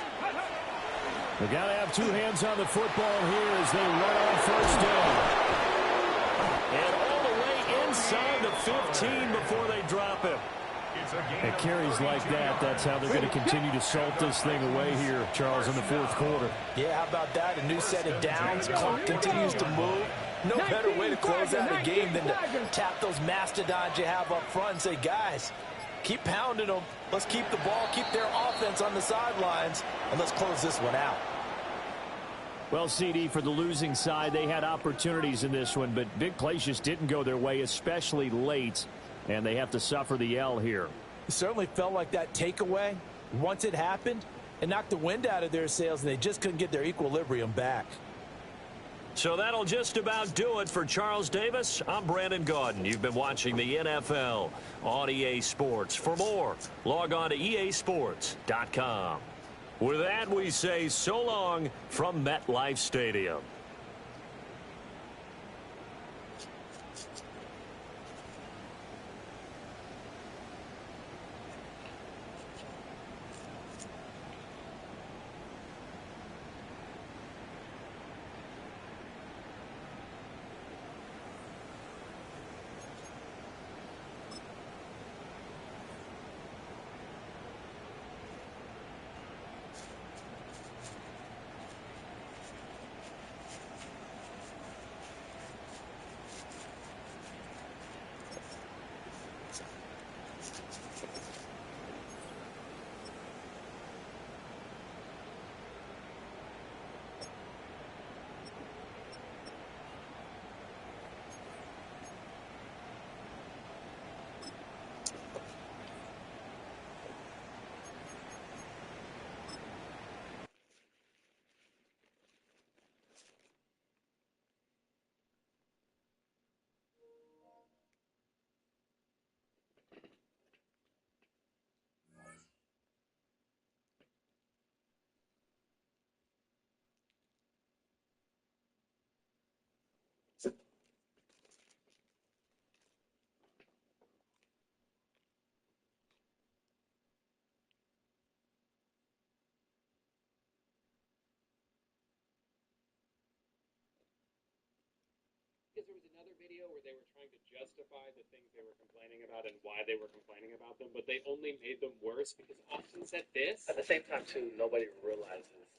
They got to have 2 hands on the football here as they run on 1st down. And all the way inside the 15 before they drop him. At carries like that, that's how they're going to continue to salt this thing away here, Charles, in the 4th quarter. Yeah, how about that? A new set of downs. Clock continues to move. No better way to close out a game than to tap those mastodons you have up front and say, guys, keep pounding them. Let's keep the ball, keep their offense on the sidelines, and let's close this one out. Well, CD, for the losing side, they had opportunities in this one, but big plays just didn't go their way, especially late, and they have to suffer the L here. It certainly felt like that takeaway, once it happened, it knocked the wind out of their sails, and they just couldn't get their equilibrium back. So that'll just about do it for Charles Davis. I'm Brandon Gaudin. You've been watching the NFL on EA Sports. For more, log on to easports.com. With that, we say so long from MetLife Stadium. There was another video where they were trying to justify the things they were complaining about and why they were complaining about them, but they only made them worse because Austin said this. At the same time, too, nobody realizes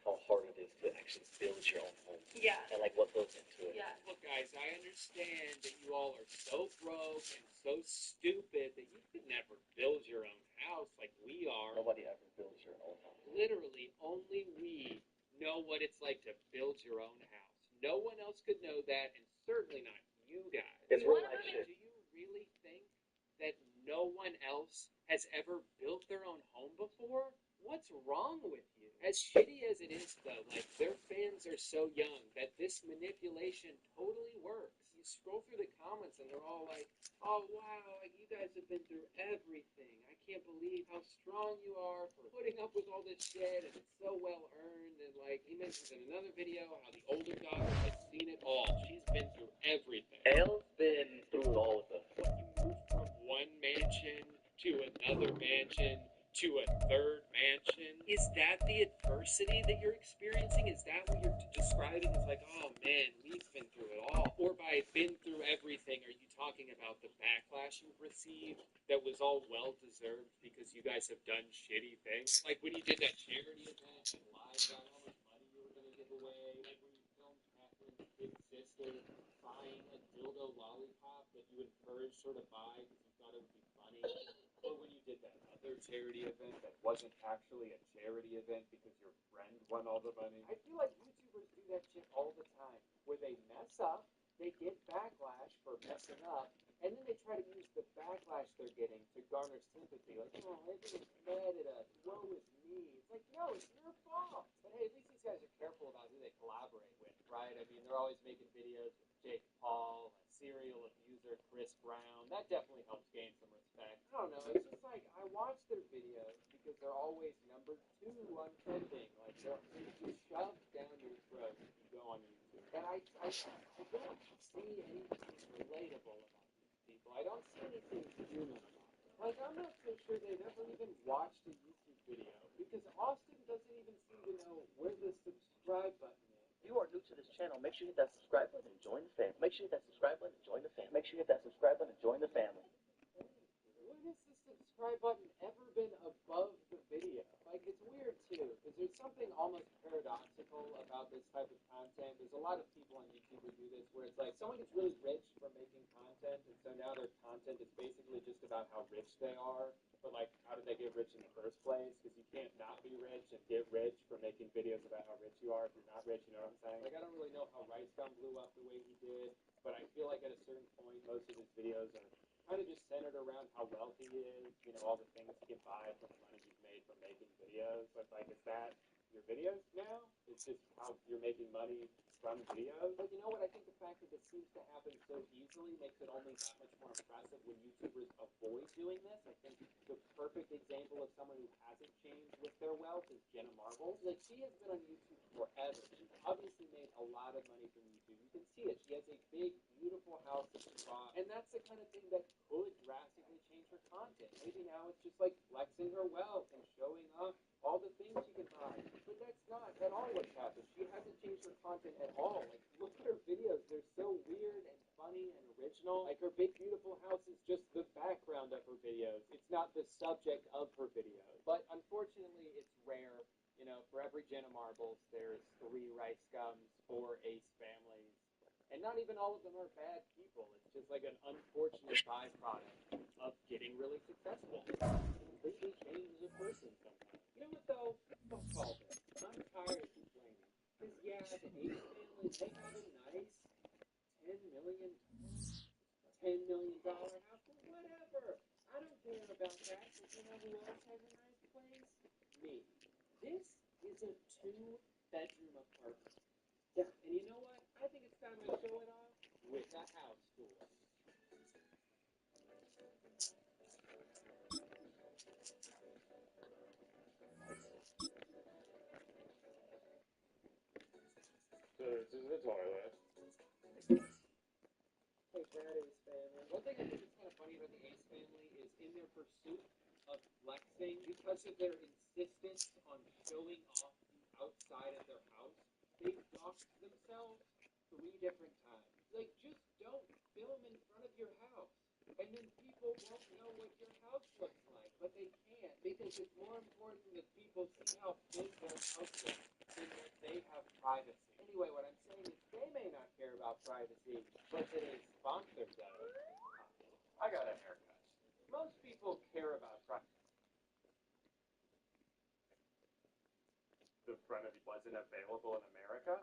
how hard it is to actually build your own home. Yeah. And, like, what goes into it. Yeah. Look, guys, I understand that you all are so broke and so stupid that you could never build your own house like we are. Nobody ever builds your own house. Literally, only we know what it's like to build your own house. No one else could know that, and certainly not you guys. It's real life shit. Do you has ever built their own home before? What's wrong with you? As shitty as it is, though, like, their fans are so young that this manipulation totally works. You scroll through the comments and they're all like, oh, wow, like, you guys have been through everything. I can't believe how strong you are for putting up with all this shit, and it's so well earned. And, like, he mentions in another video how the older daughter has seen it all. She's been through everything. Elle's been through it all with us. You move from one mansion to another mansion to a third mansion. Is that the adversity that you're experiencing? Is that what you're describing as like, oh man, we've been through it all? Or by been through everything, are you talking about the backlash you've received that was all well-deserved because you guys have done shitty things? Like when you did that charity event and lied about how much money you were going to give away, like when you filmed Catherine's big sister buying a dildo lollipop that you encouraged her to buy because you thought it would be funny. Or when you did that other charity event that wasn't actually a charity event because your friend won all the money. I feel like YouTubers do that shit all the time, where they mess up, they get backlash for messing up, and then they try to use the backlash they're getting to garner sympathy. Like, oh, everyone's mad at us. Woe is me. It's like, no, it's your fault. But hey, at least these guys are careful about who they collaborate with, right? I mean, they're always making videos with Jake Paul, serial abuser Chris Brown. That definitely helps gain some respect. I don't know. It's just like I watch their videos because they're always number 2 on trending. Like they're just shoved down your throat if you go on YouTube. And I don't see anything relatable about these people. I don't see anything human about them. Like I'm not so sure they've ever even watched a YouTube video because Austin doesn't even seem to know where the subscribe button is. If you are new to this channel, make sure you hit that subscribe button and join the family. Make sure you hit that subscribe button and join the family. Make sure you hit that subscribe button and join the family. When has the subscribe button ever been above the video? Like, it's weird, too, because there's something almost paradoxical about this type of content. There's a lot of people on YouTube who do this, where it's like someone gets really rich from making content, and so now their content is basically just about how rich they are. But, like, how did they get rich in the first place? Because you can't not be rich and get rich for making videos about how rich you are. If you're not rich, you know what I'm saying? Like, I don't really know how Rice Gum blew up the way he did, but I feel like at a certain point, most of his videos are kind of just centered around how wealthy he is, you know, all the things he can buy from the money he's made from making videos. But, like, is that your videos now? It's just how you're making money from videos? But you know what? I think the fact that this seems to happen so easily makes it only that much more impressive when YouTubers avoid doing this. I think the perfect example of someone who hasn't changed with their wealth is Jenna Marbles. Like, she has been on YouTube forever. She's obviously made a lot of money from YouTube. You can see it. She has a big, beautiful house that she bought. And that's the kind of thing that could drastically change her content. Maybe now it's just like flexing her wealth and showing off all the things she can buy. But that's not at all what's happened. She hasn't changed her content at all. Like, look at her videos. They're so weird and funny and original. Like, her big, beautiful house is just the background of her videos. It's not the subject of her videos. But unfortunately, it's rare. You know, for every Jenna Marbles, there's 3 Rice Gums, 4 Ace families. And not even all of them are bad people. It's just like an unfortunate byproduct of getting really successful. It completely changes a person sometimes. You know what, though? Fuck all this. I'm tired of complaining. Because, yeah, the Ace family, they have a nice $10 million house. But whatever. I don't care about that. But you know who else has a nice place? Me. This is a 2-bedroom apartment. Yeah, and you know what? I think it's time I show it off with a house tour. So this is the toilet. Take that, Ace family. One thing I think is kind of funny about the Ace family is in their pursuit of flexing, because of their insistence on showing off the outside of their house, they've doxed themselves 3 different times. Like, just don't film in front of your house. And then people won't know what your house looks like. But they can't, because it's more important that people see how big their house is than that they have privacy. Anyway, what I'm saying is they may not care about privacy, but today's sponsor does. I got a haircut. Most people care about privacy. The front of it wasn't available in America?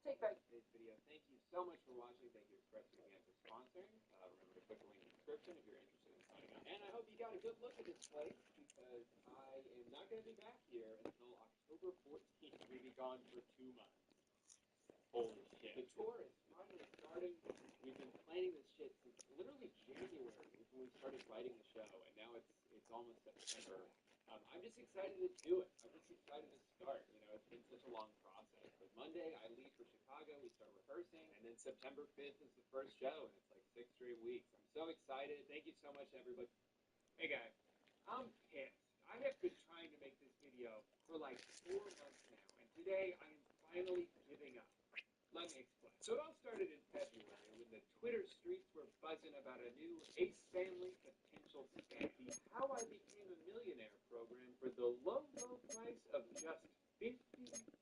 Take back today's video. Thank you so much for watching. Thank you, ExpressVPN, for sponsoring. Remember to click the link in the description if you're interested in signing up. And I hope you got a good look at this place, because I am not going to be back here until October 14th. We'll be gone for 2 months. Holy shit. The tour is finally starting. We've been planning this shit since literally January when we started writing the show, and now it's almost September. I'm just excited to do it. I'm just excited to start. You know, it's been such a long process. But Monday, I leave for Chicago. We start rehearsing, and then September 5th is the first show, and it's like 6 straight weeks. I'm so excited. Thank you so much, everybody. Hey, guys, I'm pissed. I have been trying to make this video for like 4 months now, and today I am finally giving up. Let me explain. So it all started in February when the Twitter streets were buzzing about a new Ace Family potential scam. The How I Became a Millionaire program for the low, low price of just $50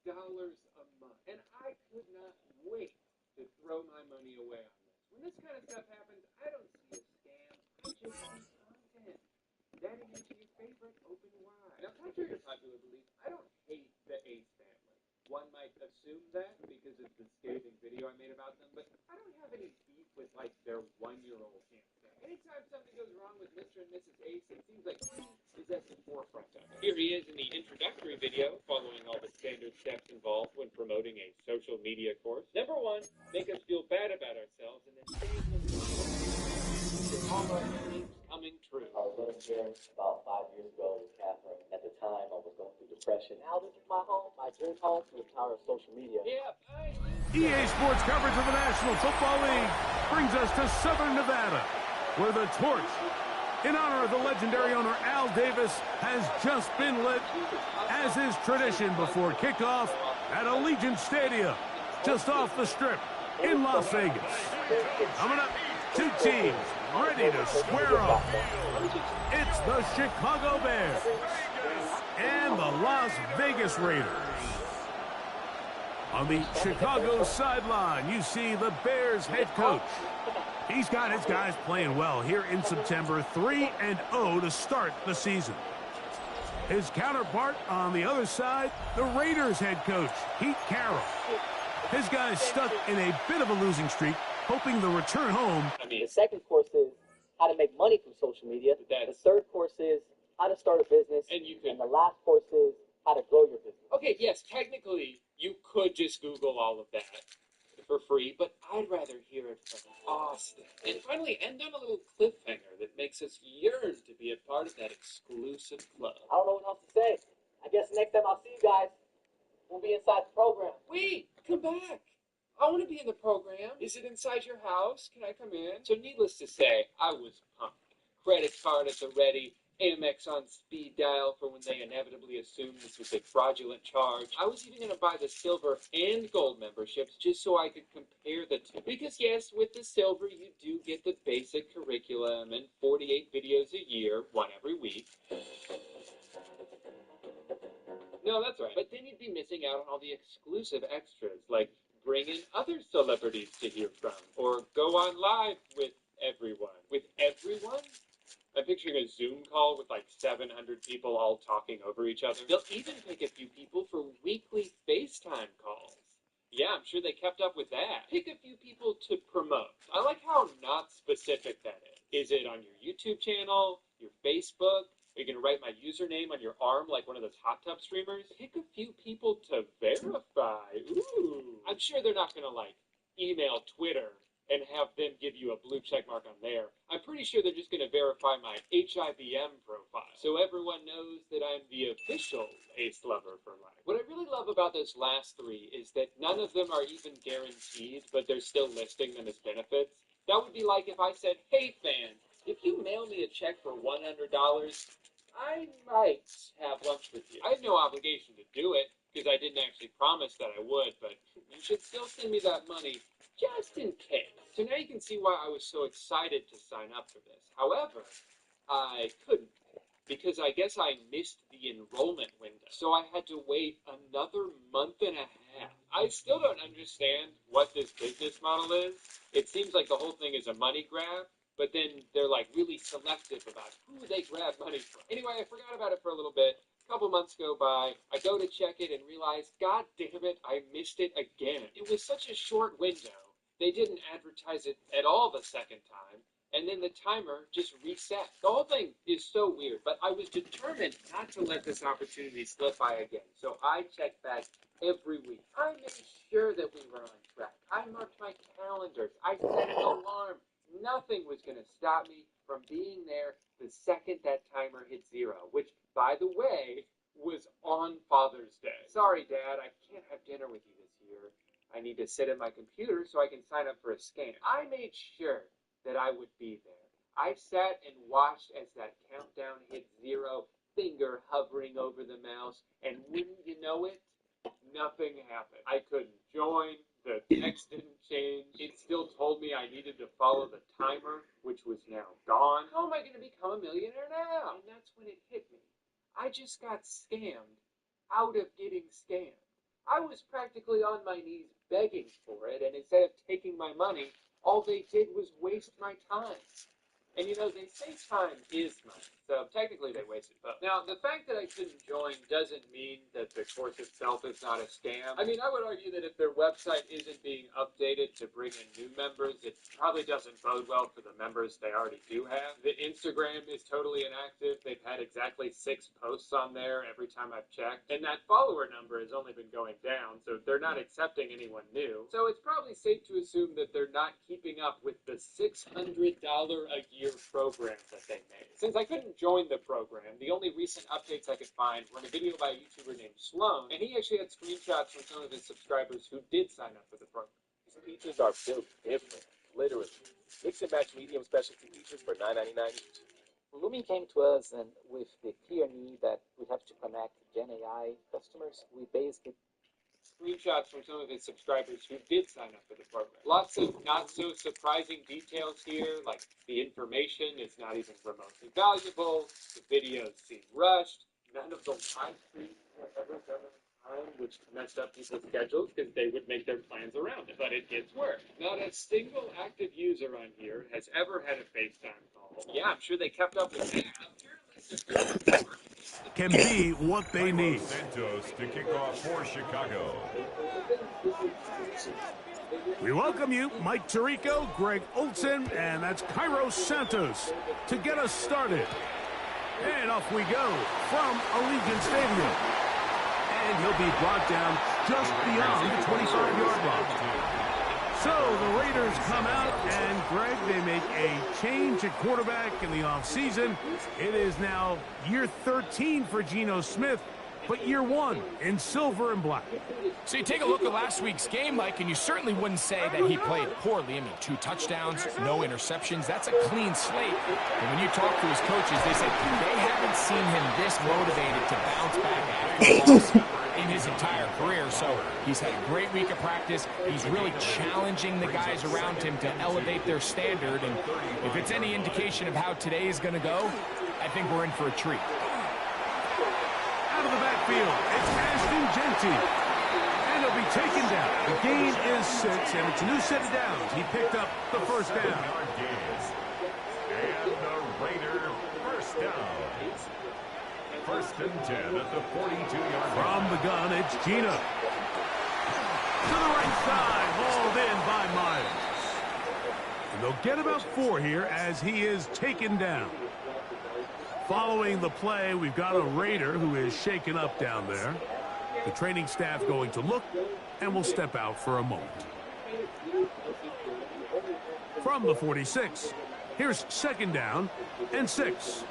a month. And I could not wait to throw my money away on this. When this kind of stuff happens, I don't see a scam. I just see content. Getting into your favorite open wide. Now, contrary to popular belief, I don't hate the Ace Family. One might assume that because of the scathing video I made about them, but I don't have any beef with, like, their 1-year-old campaign. Anytime something goes wrong with Mr. and Mrs. Ace, it seems like he is at the forefront of it. Here he is in the introductory video, following all the standard steps involved when promoting a social media course. Number 1, make us feel bad about ourselves, and then save them all our dreams coming true. I was living here about 5 years ago with Catherine. At the time, I was going through depression. Now this is my home, my dream home, through the power of social media. Yeah, EA Sports coverage of the National Football League brings us to Southern Nevada, where the torch, in honor of the legendary owner Al Davis, has just been lit, as is tradition before kickoff at Allegiant Stadium, just off the Strip in Las Vegas. Coming up, 2 teams ready to square off. It's the Chicago Bears and the Las Vegas Raiders. On the Chicago sideline, you see the Bears head coach. He's got his guys playing well here in September, 3-0 to start the season. His counterpart on the other side, the Raiders head coach, Pete Carroll. His guys stuck in a bit of a losing streak, hoping the return home. The second course is how to make money from social media. The third course is how to start a business. And the last course is how to grow your business. Okay, yes, technically, you could just Google all of that for free, but I'd rather hear it from Austin. And finally, end on a little cliffhanger that makes us yearn to be a part of that exclusive club. I don't know what else to say. I guess next time I'll see you guys, we'll be inside the program. Wait, come back. I want to be in the program. Is it inside your house? Can I come in? So needless to say, I was pumped. Credit card at the ready, Amex on speed dial for when they inevitably assumed this was a fraudulent charge. I was even going to buy the silver and gold memberships just so I could compare the two. Because yes, with the silver, you do get the basic curriculum and 48 videos a year, 1 every week. No, that's right. But then you'd be missing out on all the exclusive extras, like bring in other celebrities to hear from, or go on live with everyone. With everyone? I'm picturing a Zoom call with like 700 people all talking over each other. They'll even pick a few people for weekly FaceTime calls. Yeah, I'm sure they kept up with that. Pick a few people to promote. I like how not specific that is. Is it on your YouTube channel, your Facebook? Are you going to write my username on your arm like one of those hot tub streamers? Pick a few people to verify. Ooh. I'm sure they're not going to, like, email Twitter and have them give you a blue check mark on there. I'm pretty sure they're just going to verify my HIBM profile, so everyone knows that I'm the official Ace lover for life. What I really love about those last 3 is that none of them are even guaranteed, but they're still listing them as benefits. That would be like if I said, hey, fan, if you mail me a check for $100, I might have lunch with you. I have no obligation to do it, because I didn't actually promise that I would, but you should still send me that money just in case. So now you can see why I was so excited to sign up for this. However, I couldn't, because I guess I missed the enrollment window. So I had to wait another month and a half. I still don't understand what this business model is. It seems like the whole thing is a money grab, but then they're like really selective about who they grab money from. Anyway, I forgot about it for a little bit. A couple months go by, I go to check it and realize, god damn it, I missed it again. It was such a short window. They didn't advertise it at all the second time. and then the timer just reset. The whole thing is so weird, but I was determined not to let this opportunity slip by again. So I checked back every week. I made sure that we were on track. I marked my calendars. I set an alarm. Nothing was going to stop me from being there the second that timer hit 0, which, by the way, was on Father's Day. Sorry, Dad, I can't have dinner with you this year. I need to sit at my computer so I can sign up for a scan. I made sure that I would be there. I sat and watched as that countdown hit 0, finger hovering over the mouse, and wouldn't you know it, nothing happened. I couldn't join. The text didn't change. It still told me I needed to follow the timer, which was now gone. How am I going to become a millionaire now? And that's when it hit me. I just got scammed out of getting scammed. I was practically on my knees begging for it, and instead of taking my money, all they did was waste my time. And you know, they say time is money, so technically they wasted both. Now, the fact that I couldn't join doesn't mean that the course itself is not a scam. I mean, I would argue that if their website isn't being updated to bring in new members, it probably doesn't bode well for the members they already do have. The Instagram is totally inactive. They've had exactly 6 posts on there every time I've checked. And that follower number has only been going down, so they're not accepting anyone new. So it's probably safe to assume that they're not keeping up with the $600 a year program that they made. Since I couldn't join the program, the only recent updates I could find were in a video by a YouTuber named Sloan, and he actually had screenshots from some of his subscribers who did sign up for the program. These pizzas are built different, literally. Mix and match medium specialty pizzas for $9.99 each. Lumi came to us and with the clear need that we have to connect Gen AI customers, we basically screenshots from some of his subscribers who did sign up for the program. Lots of not so surprising details here, like the information is not even remotely valuable, the videos seem rushed, none of the live streams were ever done on time, which messed up people's schedules because they would make their plans around it. But it gets worse. Not a single active user on here has ever had a FaceTime call. Yeah, I'm sure they kept up with it. Can be what they need. Santos to kick off for Chicago. We welcome you, Mike Tirico, Greg Olsen, and that's Cairo Santos to get us started. And off we go from Allegiant Stadium. And he'll be brought down just beyond the 25-yard line. So the Raiders come out, and Greg, they make a change at quarterback in the offseason. It is now year 13 for Geno Smith, but year 1 in silver and black. So you take a look at last week's game, Mike, and you certainly wouldn't say that he played poorly. I mean, 2 touchdowns, no interceptions. That's a clean slate. And when you talk to his coaches, they say they haven't seen him this motivated to bounce back after the loss in his entire career. So he's had a great week of practice. He's really challenging the guys around him to elevate their standard. And if it's any indication of how today is going to go, I think we're in for a treat. Out of the backfield, it's Ashton Genty. And he'll be taken down. The gain is 6, and it's a new set of downs. He picked up the first down. And the Raider first down. 1st and 10 at the 42-yard line. From the gun, it's Geno. To the right side, hauled in by Myers. And they'll get about 4 here as he is taken down. Following the play, we've got a Raider who is shaken up down there. The training staff going to look, and will step out for a moment. From the 46, here's 2nd down and 6.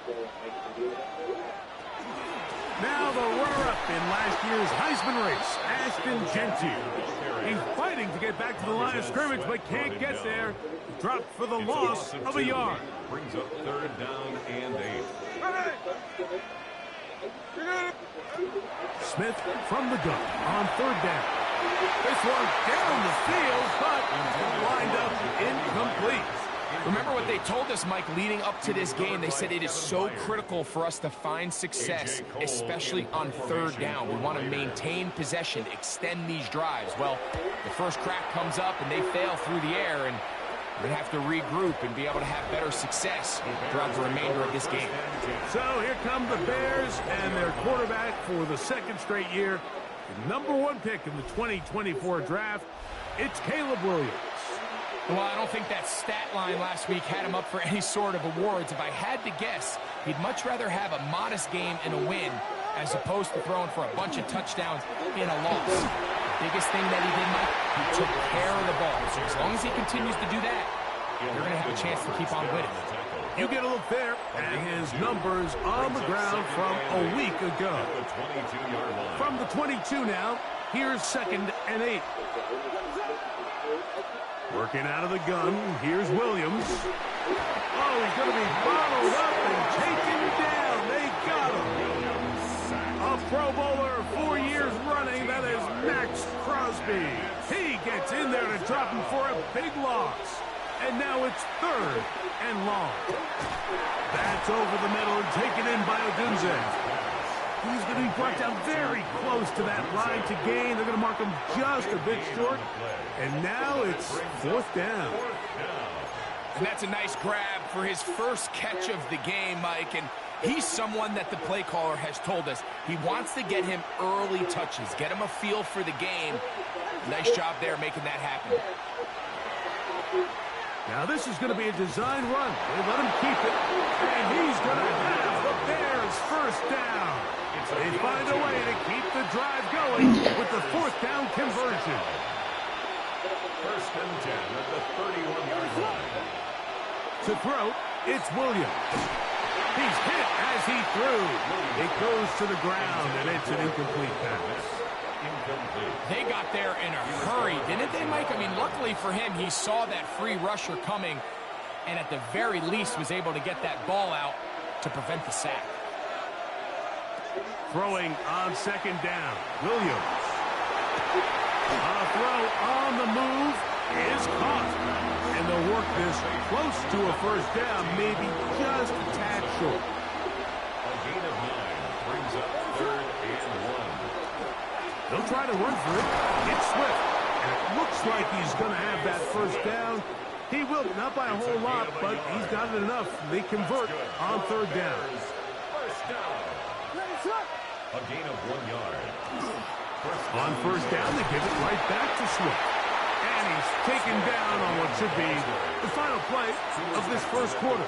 Now the runner-up in last year's Heisman race, Ashton Genty. He's fighting to get back to the line of scrimmage, but can't get there. Dropped for the loss of a yard. Brings up 3rd down and 8. Smith from the gun on 3rd down. This one down the field, but lined up incomplete. Remember what they told us, Mike, leading up to this game. They said it is so critical for us to find success, especially on 3rd down. We want to maintain possession, extend these drives. Well, the first crack comes up, and they fail through the air, and we're going to have to regroup and be able to have better success throughout the remainder of this game. So here come the Bears and their quarterback for the 2nd straight year. The #1 pick in the 2024 draft, it's Caleb Williams. Well, I don't think that stat line last week had him up for any sort of awards. If I had to guess, he'd much rather have a modest game and a win as opposed to throwing for a bunch of touchdowns in a loss. The biggest thing that he did, Mike, he took care of the ball. So as long as he continues to do that, you're going to have a chance to keep on winning. You get a look there at his numbers on the ground from a week ago. From the 22 now, here's 2nd and 8. Working out of the gun, here's Williams. Oh, he's going to be bottled up and taken down. They got him. A Pro Bowler 4 years running, that is Max Crosby. He gets in there to drop him for a big loss. And now it's 3rd and long. That's over the middle and taken in by Odunze. He's going to be brought down very close to that line to gain. They're going to mark him just a bit short. And now it's 4th down. And that's a nice grab for his first catch of the game, Mike. And he's someone that the play caller has told us he wants to get him early touches, get him a feel for the game. Nice job there making that happen. Now this is going to be a design run. They let him keep it. And he's going to have the Bears' first down. They find a way to keep the drive going with the 4th down conversion. 1st and 10 at the 31-yard line. To throw, it's Williams. He's hit as he threw. It goes to the ground, and it's an incomplete pass. They got there in a hurry, didn't they, Mike? I mean, luckily for him, he saw that free rusher coming and at the very least was able to get that ball out to prevent the sack. Throwing on 2nd down, Williams. A throw on the move is caught. And they'll work this close to a 1st down, maybe just a tad short. A gain of 9 brings up 3rd and 1. They'll try to run for it. It's Swift. And it looks like he's going to have that 1st down. He will, not by a whole lot, but he's got it enough. They convert on 3rd down. 1st down. A gain of 1 yard. On 1st down, they give it right back to Swift. And he's taken down on what should be the final play of this 1st quarter.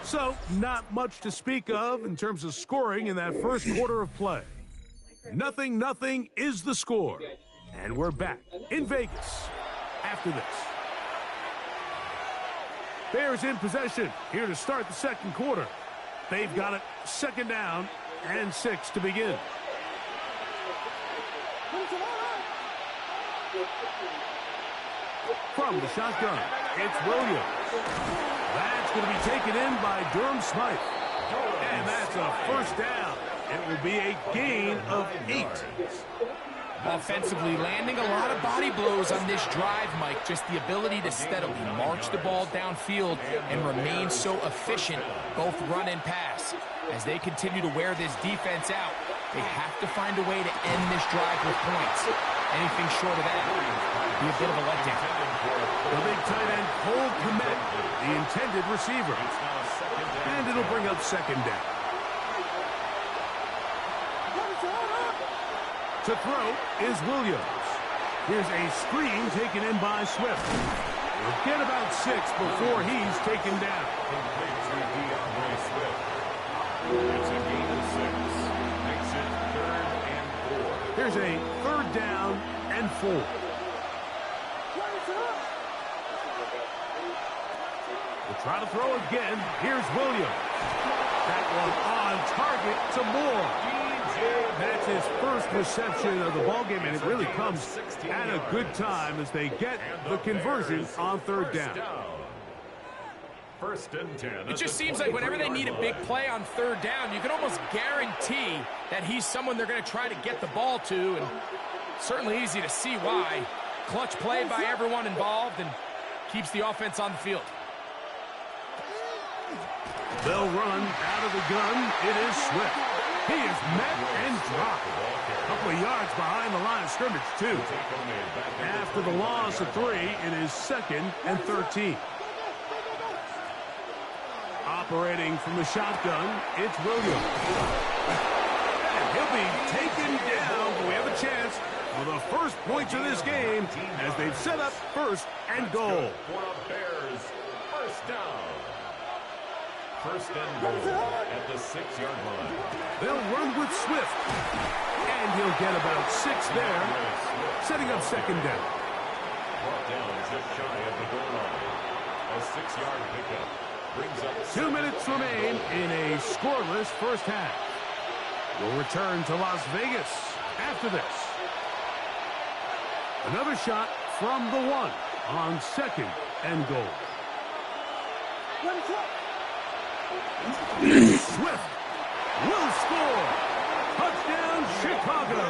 So, not much to speak of in terms of scoring in that 1st quarter of play. 0-0 is the score. And we're back in Vegas after this. Bears in possession here to start the 2nd quarter. They've got it 2nd down and 6 to begin. From the shotgun, it's Williams. That's going to be taken in by Durham Smythe. And that's a 1st down. It will be a gain of 8. Offensively, landing a lot of body blows on this drive, Mike. Just the ability to steadily march the ball downfield and remain so efficient, both run and pass. As they continue to wear this defense out, they have to find a way to end this drive with points. Anything short of that would be a bit of a letdown. The big tight end, Cole Kmet, the intended receiver. And it'll bring up 2nd down. To throw is Williams. Here's a screen taken in by Swift. We'll get about 6 before he's taken down. It's a gain of 6. Makes it 3rd and 4. Here's a 3rd down and 4. We'll try to throw again. Here's Williams. That one on target to Moore. That's his first reception of the ballgame, and it really comes at a good time as they get the conversion on 3rd down. 1st and 10. It just seems like whenever they need a big play on 3rd down, you can almost guarantee that he's someone they're going to try to get the ball to, and certainly easy to see why. Clutch play by everyone involved and keeps the offense on the field. They'll run out of the gun. It is Swift. He is met and dropped. A couple of yards behind the line of scrimmage, too. After the loss of 3, it is 2nd and 13. Operating from the shotgun, it's Williams. And he'll be taken down, but we have a chance for the first points of this game as they've set up first and goal. For the Bears, first down. First and goal at the 6-yard line. They'll run with Swift. And he'll get about 6 there, setting up second down. Brought down just shy of the goal line. A 6-yard pickup brings up 2 minutes remain in a scoreless first half. We'll return to Las Vegas after this. Another shot from the 1 on second and goal. Swift will score. Touchdown, Chicago.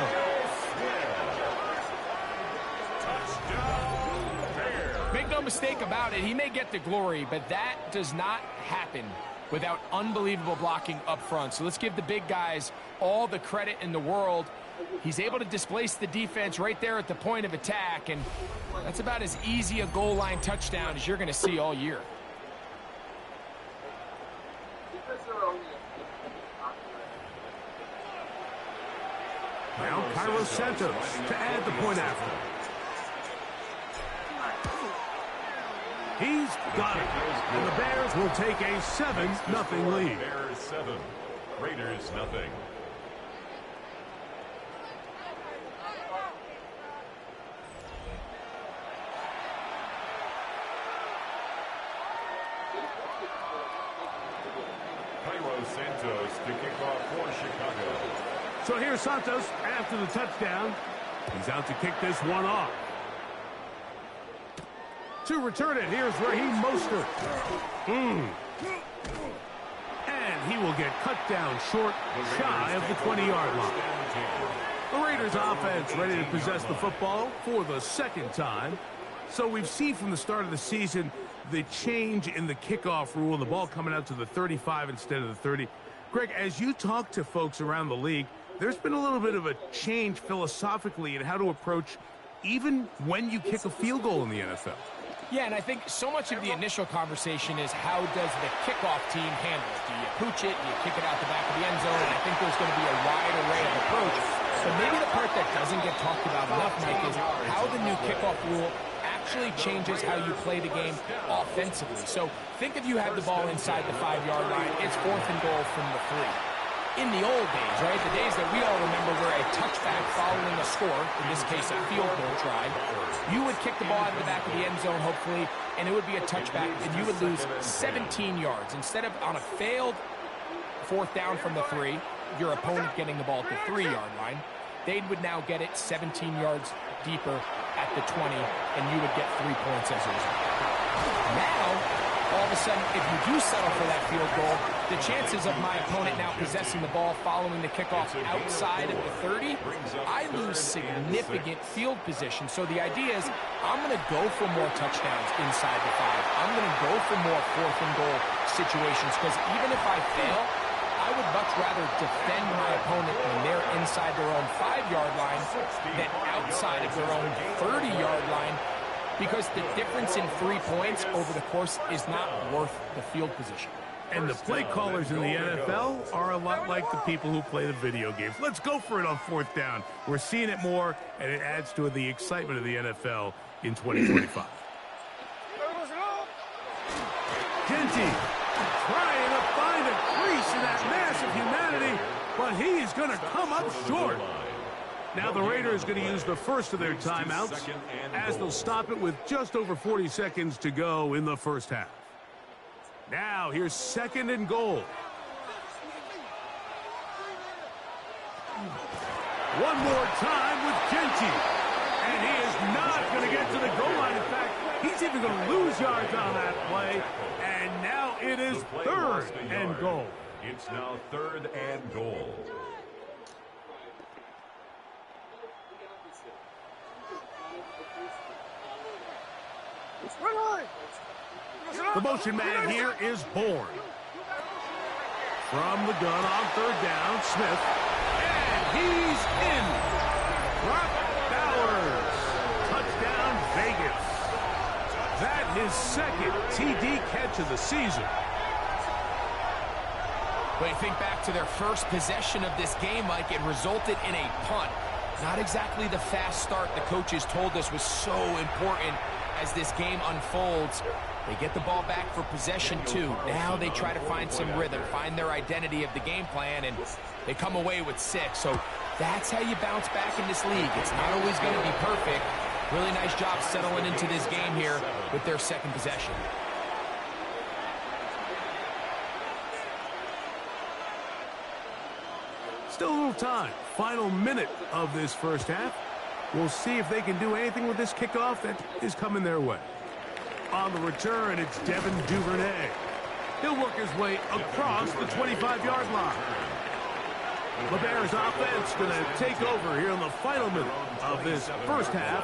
Make no mistake about it, he may get the glory, but that does not happen without unbelievable blocking up front. So let's give the big guys all the credit in the world. He's able to displace the defense right there at the point of attack, and that's about as easy a goal line touchdown as you're going to see all year. Now Cairo Santos to add the point after. He's got it. And the Bears will take a 7-0 lead. Bears 7, Raiders nothing. Cairo Santos to kick off for Chicago. So here's Santos after the touchdown. He's out to kick this one off. To return it, here's Raheem Mostert. And he will get cut down short, shy of the 20-yard line. The Raiders offense ready to possess the football for the second time. So we've seen from the start of the season the change in the kickoff rule, the ball coming out to the 35 instead of the 30. Greg, as you talk to folks around the league, there's been a little bit of a change philosophically in how to approach even when you kick a field goal in the NFL. Yeah, and I think so much of the initial conversation is how does the kickoff team handle it? Do you pooch it? Do you kick it out the back of the end zone? And I think there's going to be a wide array of approach. But maybe the part that doesn't get talked about enough, Mike, is how the new kickoff rule actually changes how you play the game offensively. So think if you have the ball inside the 5-yard line, it's 4th and goal from the 3. In the old days, right, the days that we all remember where a touchback following a score, in this case a field goal try, you would kick the ball out of the back of the end zone, hopefully, and it would be a touchback, and you would lose 17 yards. Instead of on a failed 4th down from the 3, your opponent getting the ball at the 3-yard line, they would now get it 17 yards deeper at the 20, and you would get 3 points as a result. Now, all of a sudden, if you do settle for that field goal, the chances of my opponent now possessing the ball following the kickoff outside of the 30, I lose significant field position. So the idea is I'm going to go for more touchdowns inside the 5. I'm going to go for more 4th and goal situations because even if I fail, I would much rather defend my opponent when they're inside their own 5-yard line than outside of their own 30-yard line, because the difference in 3 points over the course is not worth the field position. And the play callers in the NFL are a lot like the people who play the video games. Let's go for it on 4th down. We're seeing it more, and it adds to the excitement of the NFL in 2025. Genty trying to find a crease in that mass of humanity, but he is going to come up short. Now the Raiders going to use the first of their timeouts as they'll stop it with just over 40 seconds to go in the first half. Now here's 2nd and goal. One more time with Genty. And he is not going to get to the goal line. In fact, he's even going to lose yards on that play. And now it is 3rd and goal. It's now 3rd and goal. The motion man here is Bourne. From the gun on 3rd down, Smith. And he's in. Brock Bowers. Touchdown, Vegas. That his 2nd TD catch of the season. When you think back to their first possession of this game, Mike, it resulted in a punt. Not exactly the fast start the coaches told us was so important as this game unfolds. They get the ball back for possession too. Now they try to find some rhythm, find their identity of the game plan, and they come away with 6. So that's how you bounce back in this league. It's not always going to be perfect. Really nice job settling into this game here with their second possession. Still a little time. Final minute of this first half. We'll see if they can do anything with this kickoff that is coming their way. On the return, it's Devin Duvernay. He'll work his way across the 25-yard line. The Bears offense going to take over here in the final minute of this first half.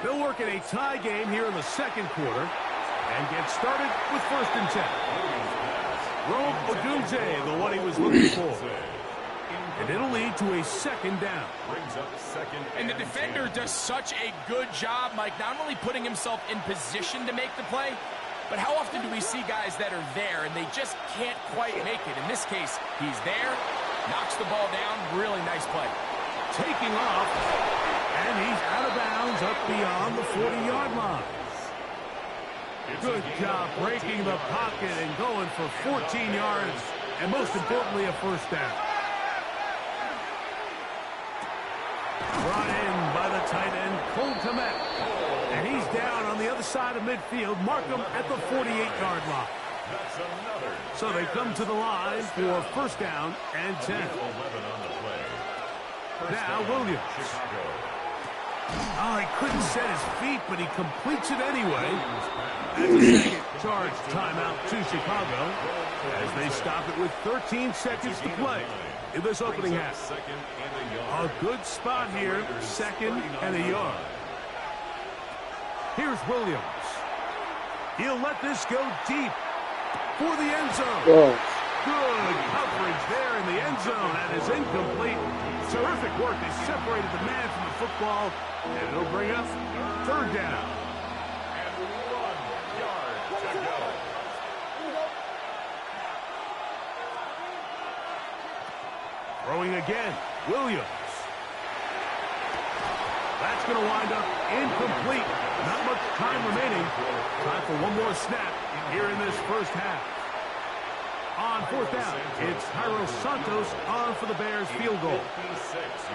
They'll work in a tie game here in the second quarter and get started with 1st and 10. Rome Odunze, the one he was looking for. And it'll lead to a second down. And the defender does such a good job, Mike, not only putting himself in position to make the play, but how often do we see guys that are there and they just can't quite make it? In this case, he's there, knocks the ball down, really nice play. Taking off, and he's out of bounds up beyond the 40-yard line. Good job breaking the pocket and going for 14 yards, and most importantly, a first down. Brought in by the tight end, Cole Kmet. And he's down on the other side of midfield. Mark him at the 48-yard line. So they come to the line for 1st down and 10. Now Williams. Oh, he couldn't set his feet, but he completes it anyway. That's a second charge timeout to Chicago as they stop it with 13 seconds to play in this opening half. A good spot here, 2nd and a yard. Here's Williams. He'll let this go deep for the end zone. Whoa. Good coverage there in the end zone, and it's incomplete. Terrific work. They separated the man from the football, and it'll bring up 3rd down. And 1 yard to go. Throwing again, Williams. That's going to wind up incomplete. Not much time remaining. Time for one more snap here in this first half. On 4th down, it's Jairo Santos on for the Bears field goal.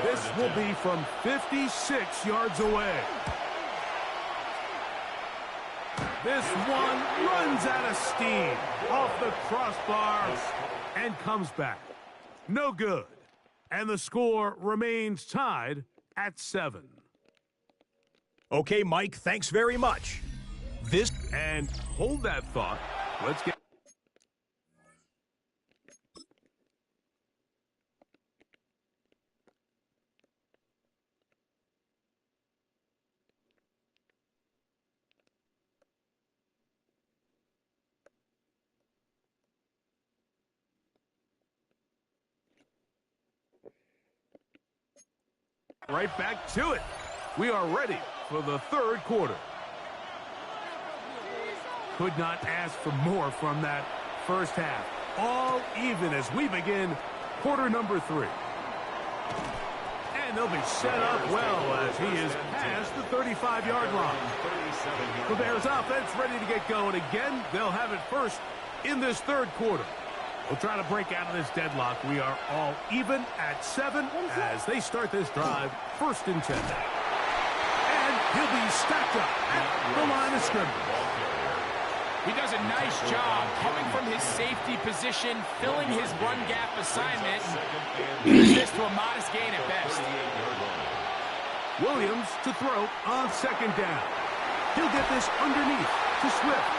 This will be from 56 yards away. This one runs out of steam off the crossbar and comes back. No good. And the score remains tied at 7. Okay, Mike, thanks very much. And hold that thought. Let's get... right back to it. We are ready for the 3rd quarter. Could not ask for more from that first half. All even as we begin quarter number 3. And they'll be set up well as he is past the 35-yard line. The Bears offense ready to get going again. They'll have it first in this 3rd quarter. We'll try to break out of this deadlock. We are all even at 7 as they start this drive, 1st and 10. And he'll be stacked up at the line of scrimmage. He does a nice job coming from his safety position, filling his run gap assignment. Leads this to a modest gain at best. Williams to throw on 2nd down. He'll get this underneath to Swift.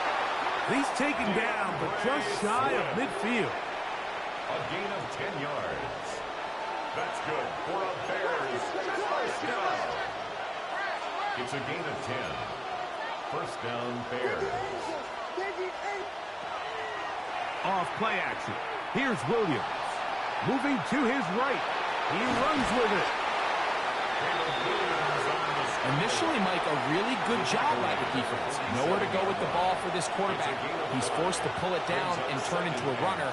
He's taken down, but just shy of midfield. A gain of 10 yards. That's good for a Bears first down. It's a gain of 10. First down, Bears. Off play action. Here's Williams. Moving to his right. He runs with it. Initially, Mike, a really good job by the defense. Nowhere to go with the ball for this quarterback. He's forced to pull it down and turn into a runner.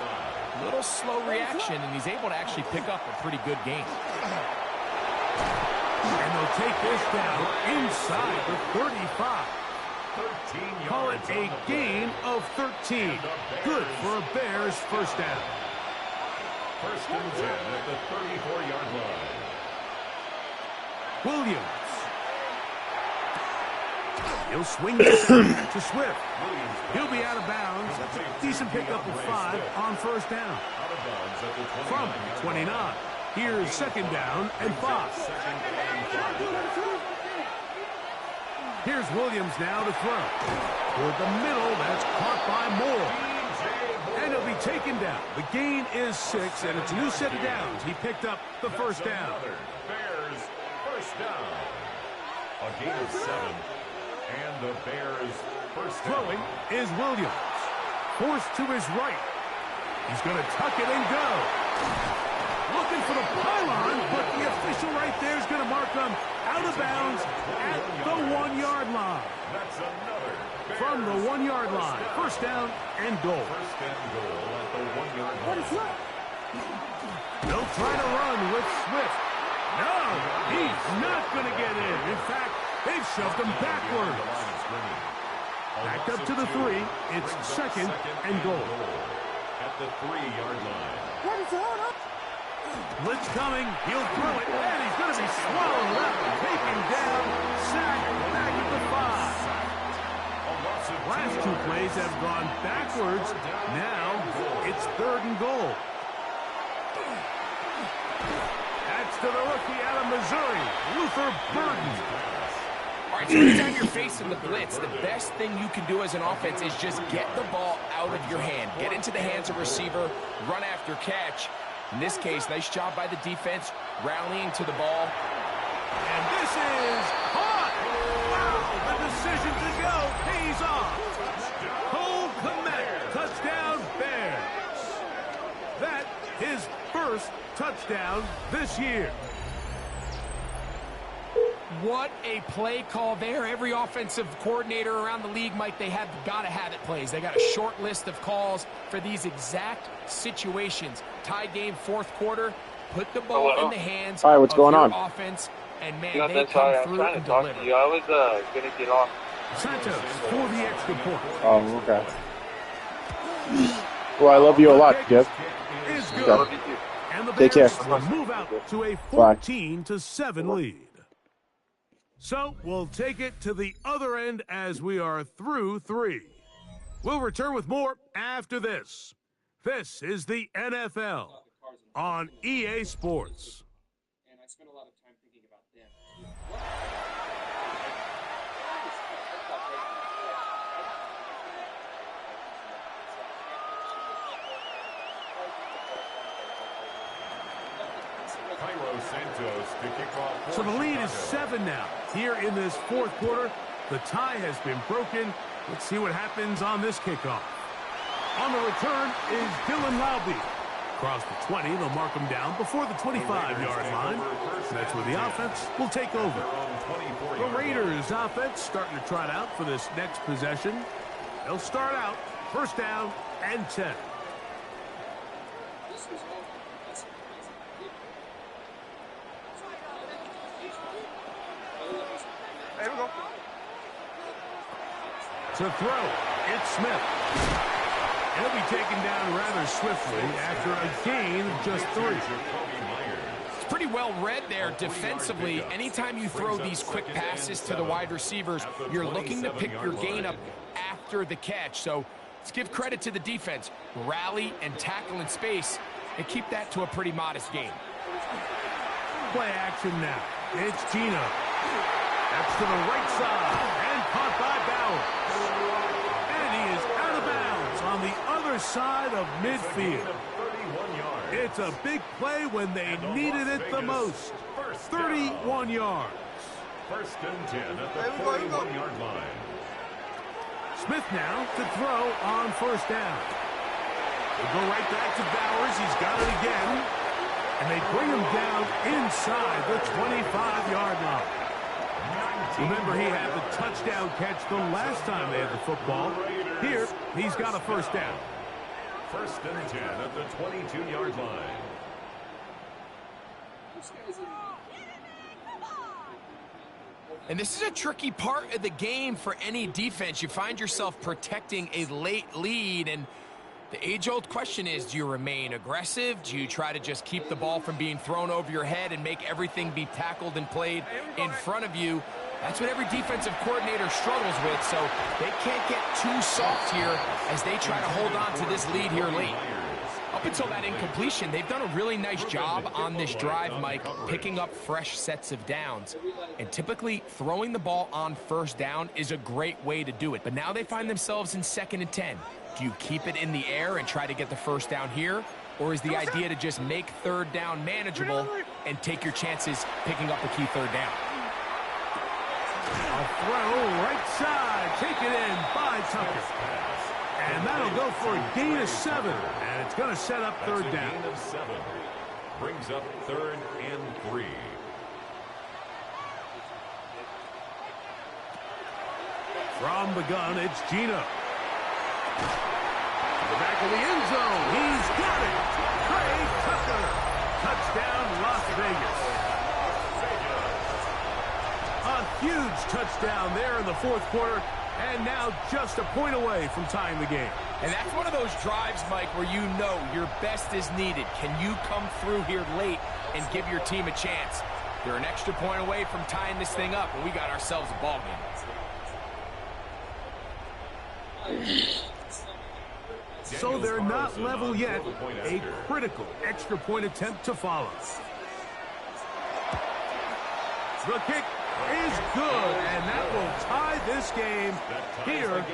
Little slow reaction, and he's able to actually pick up a pretty good gain. And they'll take this down inside the 35. Call it a gain of 13. Good for a Bears first down. First and 10 at the 34-yard line. Williams. He'll swing this out to Swift. He'll be out of bounds. That's a decent pickup of 5 on first down. From 29. Here's second down and 5. Here's Williams now to throw. Toward the middle, that's caught by Moore. And he'll be taken down. The gain is 6, and it's a new set of downs. He picked up the first down. Bears first down. A gain of 7. And the Bears first down. Throwing is Williams. Forced to his right. He's going to tuck it and go. Looking for the pylon, but the official right there is going to mark him out of bounds at the 1-yard line. That's another. From the 1-yard line. First down and goal. First and goal at the 1-yard line. They'll try to run with Swift. No, he's not going to get in. In fact, they've shoved him backwards. Back up to the 3. It's second and goal. At the 3-yard line. Blitz coming. He'll throw it. And he's going to be swallowed up. Taken down. Sacked back at the 5. Last 2 plays have gone backwards. Now it's third and goal. That's to the rookie out of Missouri, Luther Burden. All right, so anytime you're facing the blitz, the best thing you can do as an offense is just get the ball out of your hand. Get into the hands of receiver, run after catch. In this case, nice job by the defense, rallying to the ball. And this is caught. Wow, the decision to go pays off. Cole Kmet, touchdown Bears. That his first touchdown this year. What a play call there. Every offensive coordinator around the league, Mike, they have got to have it plays. They got a short list of calls for these exact situations. Tie game, fourth quarter. Put the ball in the hands Hi, what's of going your on? offense, and man, Nothing, they come sorry, I'm through trying and to talk deliver. to you. I was going to get off. Santos for the extra point. Oh, okay. Well, I love you a lot, Jeff. Is good. Okay. And the Take care. Bears will move out to a 14-7 lead. So we'll take it to the other end as we are through 3. We'll return with more after this. This is the NFL on EA Sports. And I spent a lot of time thinking about them. Santos to kick off. So the lead is 7 now. Here in this fourth quarter, the tie has been broken. Let's see what happens on this kickoff. On the return is Dylan Laube. Across the 20, they'll mark him down before the 25-yard line. That's where the offense will take over. The Raiders offense starting to trot out for this next possession. They'll start out first down and 10. There we go. To throw, it's Smith. He'll be taken down rather swiftly after a gain of just 3. It's pretty well read there defensively. Anytime you throw these quick passes to the wide receivers, you're looking to pick your gain up after the catch. So let's give credit to the defense. Rally and tackle in space and keep that to a pretty modest gain. Play action now. It's Gino. That's to the right side and caught by Bauer. And he is out of bounds on the other side of midfield. It's a big play when they needed it the most. 31 yards. First and 10 at the 41-yard line. Smith now to throw on first down. They'll go right back to Bowers. He's got it again. And they bring him down inside the 25-yard line. Remember, he had the touchdown catch the last time they had the football. Here, he's got a first down. First and 10 at the 22-yard line. And this is a tricky part of the game for any defense. You find yourself protecting a late lead, and the age-old question is, do you remain aggressive? Do you try to just keep the ball from being thrown over your head and make everything be tackled and played in front of you? That's what every defensive coordinator struggles with, so they can't get too soft here as they try to hold on to this lead here late. Up until that incompletion, they've done a really nice job on this drive, Mike, picking up fresh sets of downs. And typically, throwing the ball on first down is a great way to do it. But now they find themselves in 2nd and 10. Do you keep it in the air and try to get the first down here? Or is the idea to just make 3rd down manageable and take your chances picking up a key 3rd down? A throw right side, taken in by Tucker. And that'll go for a gain of 7. And it's going to set up 3rd down. Gain of 7. Brings up 3rd and 3. From the gun, it's Gino. To the back of the end zone. He's got it. Trey Tucker. Touchdown, Las Vegas. A huge touchdown there in the 4th quarter. And now just a point away from tying the game. And that's one of those drives, Mike, where you know your best is needed. Can you come through here late and give your team a chance? You're an extra point away from tying this thing up, and we got ourselves a ball game. So they're not level yet. A critical extra point attempt to follow. The kick is good, and that will tie this game here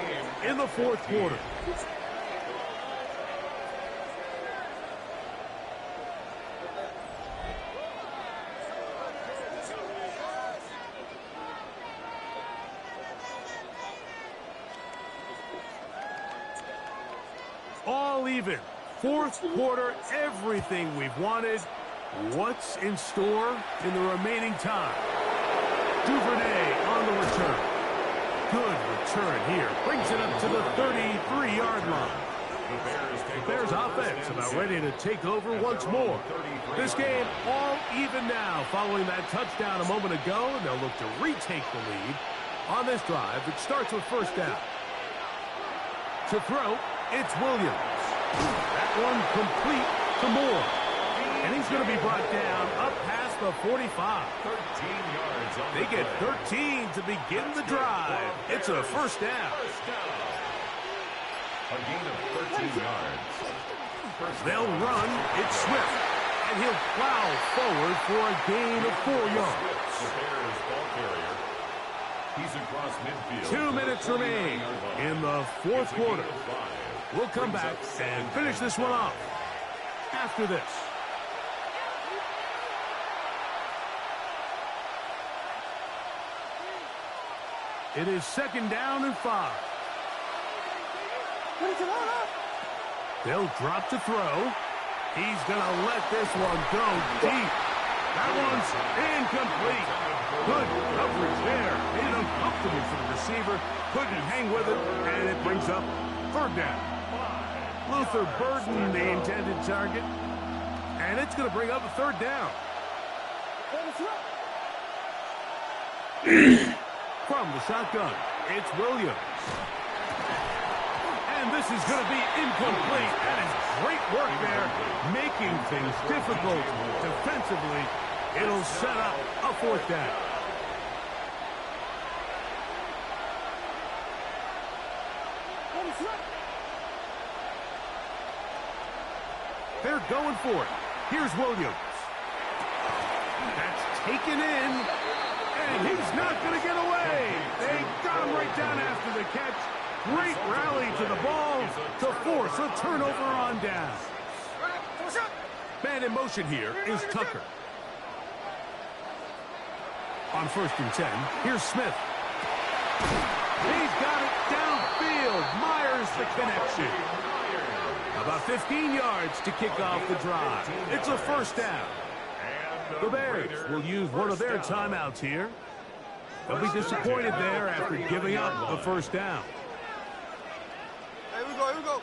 in the 4th quarter. All even. 4th quarter, everything we've wanted. What's in store in the remaining time? Duvernay on the return. Good return here. Brings it up to the 33-yard line. The Bears offense about ready to take over once more. This game all even now following that touchdown a moment ago, and they'll look to retake the lead on this drive. It starts with 1st down. To throw, it's Williams. That one complete to Moore. And he's going to be brought down up past the 45. 13 yards on They get 13 to begin the drive. It's a 1st down. A gain of 13 yards. They'll run. It's Swift. And he'll plow forward for a gain of 4 yards. The Bears ball carrier. He's across midfield. 2 minutes remain in the 4th quarter. We'll come back and finish this one off after this. It is 2nd down and 5. They'll drop to throw. He's going to let this one go deep. That one's incomplete. Good coverage there. Made it uncomfortable for the receiver. Couldn't hang with it, and it brings up 3rd down. Luther Burden, the intended target. And it's going to bring up a 3rd down. From the shotgun, it's Williams. And this is going to be incomplete. That is great work there, making things difficult defensively. It'll set up a 4th down. They're going for it. Here's Williams. That's taken in, and he's not going to get away. They got him right down after the catch. Great rally to the ball to force a turnover on down. Man in motion here is Tucker. On 1st and 10, here's Smith. He's got it downfield. Myers the connection. About 15 yards to kick off the drive. It's a 1st down. The Bears will use one of their timeouts here. They'll be disappointed there after giving up the 1st down. Here we go, here we go.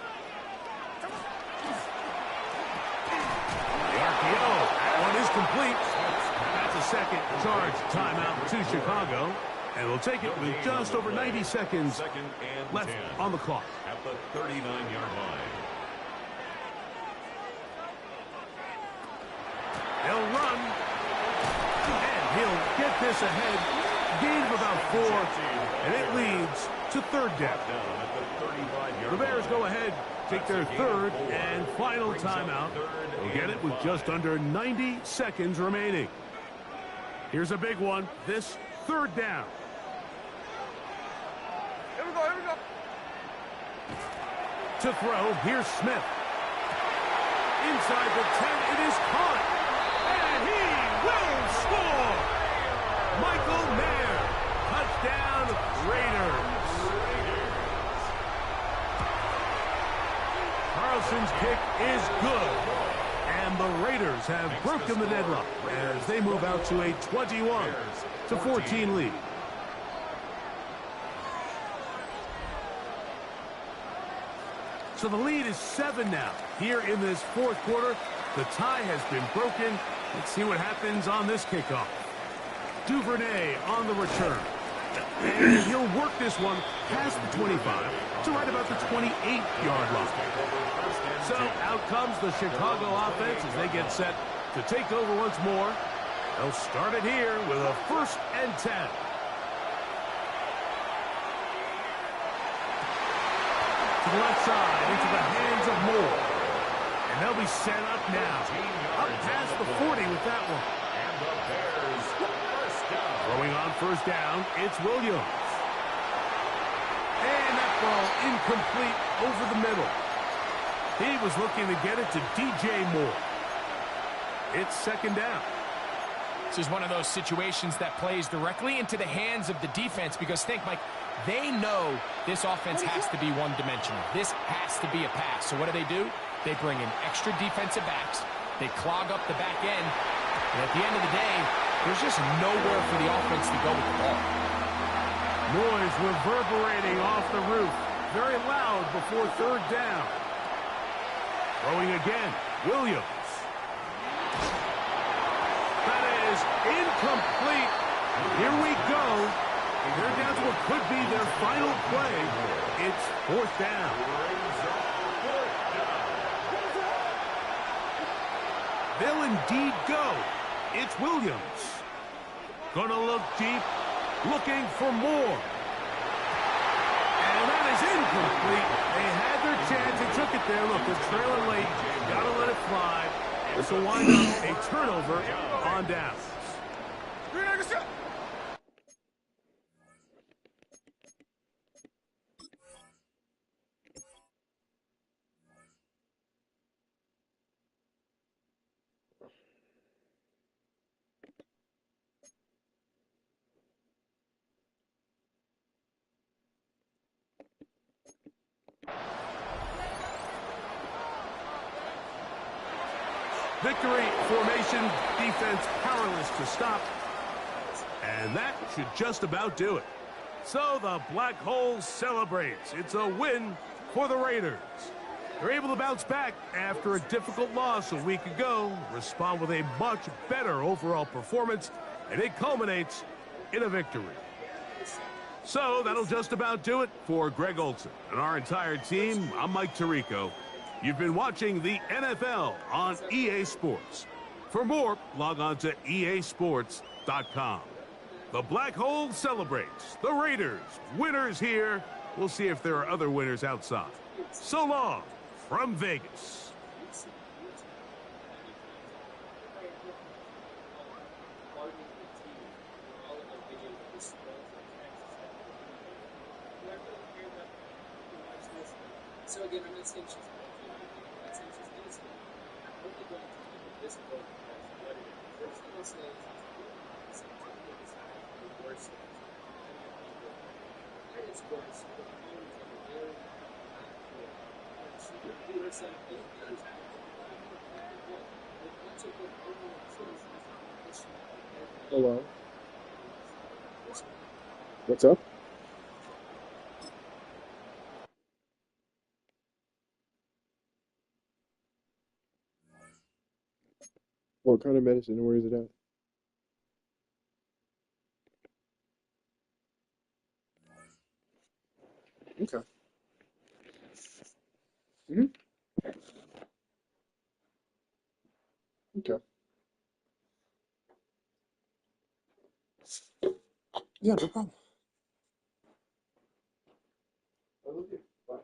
The RPO, that one is complete. That's a 2nd charge timeout to Chicago. And we'll take it with just over 90 seconds left on the clock. At the 39-yard line. He'll run. And he'll get this ahead. Gain of about 4. And it leads to third down. The Bears go ahead, take their third and final timeout. They'll get it with just under 90 seconds remaining. Here's a big one. This third down. Here we go, here we go. To throw, here's Smith. Inside the 10, it is caught. And he will score. Michael Mayer, touchdown Raiders. Carlson's kick is good. And the Raiders have broken the deadlock as they move out to a 21-14 lead. So the lead is 7 now. Here in this fourth quarter, the tie has been broken. Let's see what happens on this kickoff. Duvernay on the return. And he'll work this one past the 25 to right about the 28-yard line. So out comes the Chicago offense as they get set to take over once more. They'll start it here with a 1st and 10. To the left side, into the hands of Moore. And they'll be set up now. Up past the 40 with that one. And the Bears first down. Throwing on first down, it's Williams. And that ball incomplete over the middle. He was looking to get it to DJ Moore. It's second down. This is one of those situations that plays directly into the hands of the defense because think, Mike, they know this offense has to be one-dimensional. This has to be a pass. So what do? They bring in extra defensive backs. They clog up the back end. And at the end of the day, there's just nowhere for the offense to go with the ball. Noise reverberating off the roof. Very loud before third down. Throwing again, Williams. That is incomplete. Here we go. They're down to what could be their final play. It's fourth down. They'll indeed go. It's Williams. Gonna look deep, looking for more. And that is incomplete. They had their chance. They took it there. Look, they're trailing late. Gotta let it fly. This will wind up a turnover on downs. Victory formation, defense powerless to stop. And that should just about do it. So the Black Hole celebrates. It's a win for the Raiders. They're able to bounce back after a difficult loss a week ago, respond with a much better overall performance, and it culminates in a victory. So that'll just about do it for Greg Olson and our entire team. I'm Mike Tirico. You've been watching the NFL on EA Sports. For more, log on to easports.com. The Black Hole celebrates. The Raiders, winners here. We'll see if there are other winners outside. So long from Vegas. So again, I'm not saying she's I'm not saying she's innocent. I'm only going to keep it this book as what it is. First thing I'll say is the worst things. That is worse. The phones are very not clear. She could do herself in things. Once you put everyone says Hello. What's up? What kind of medicine and where is it at? Okay. Mm-hmm. Okay. Yeah, no problem. I love you. Bye.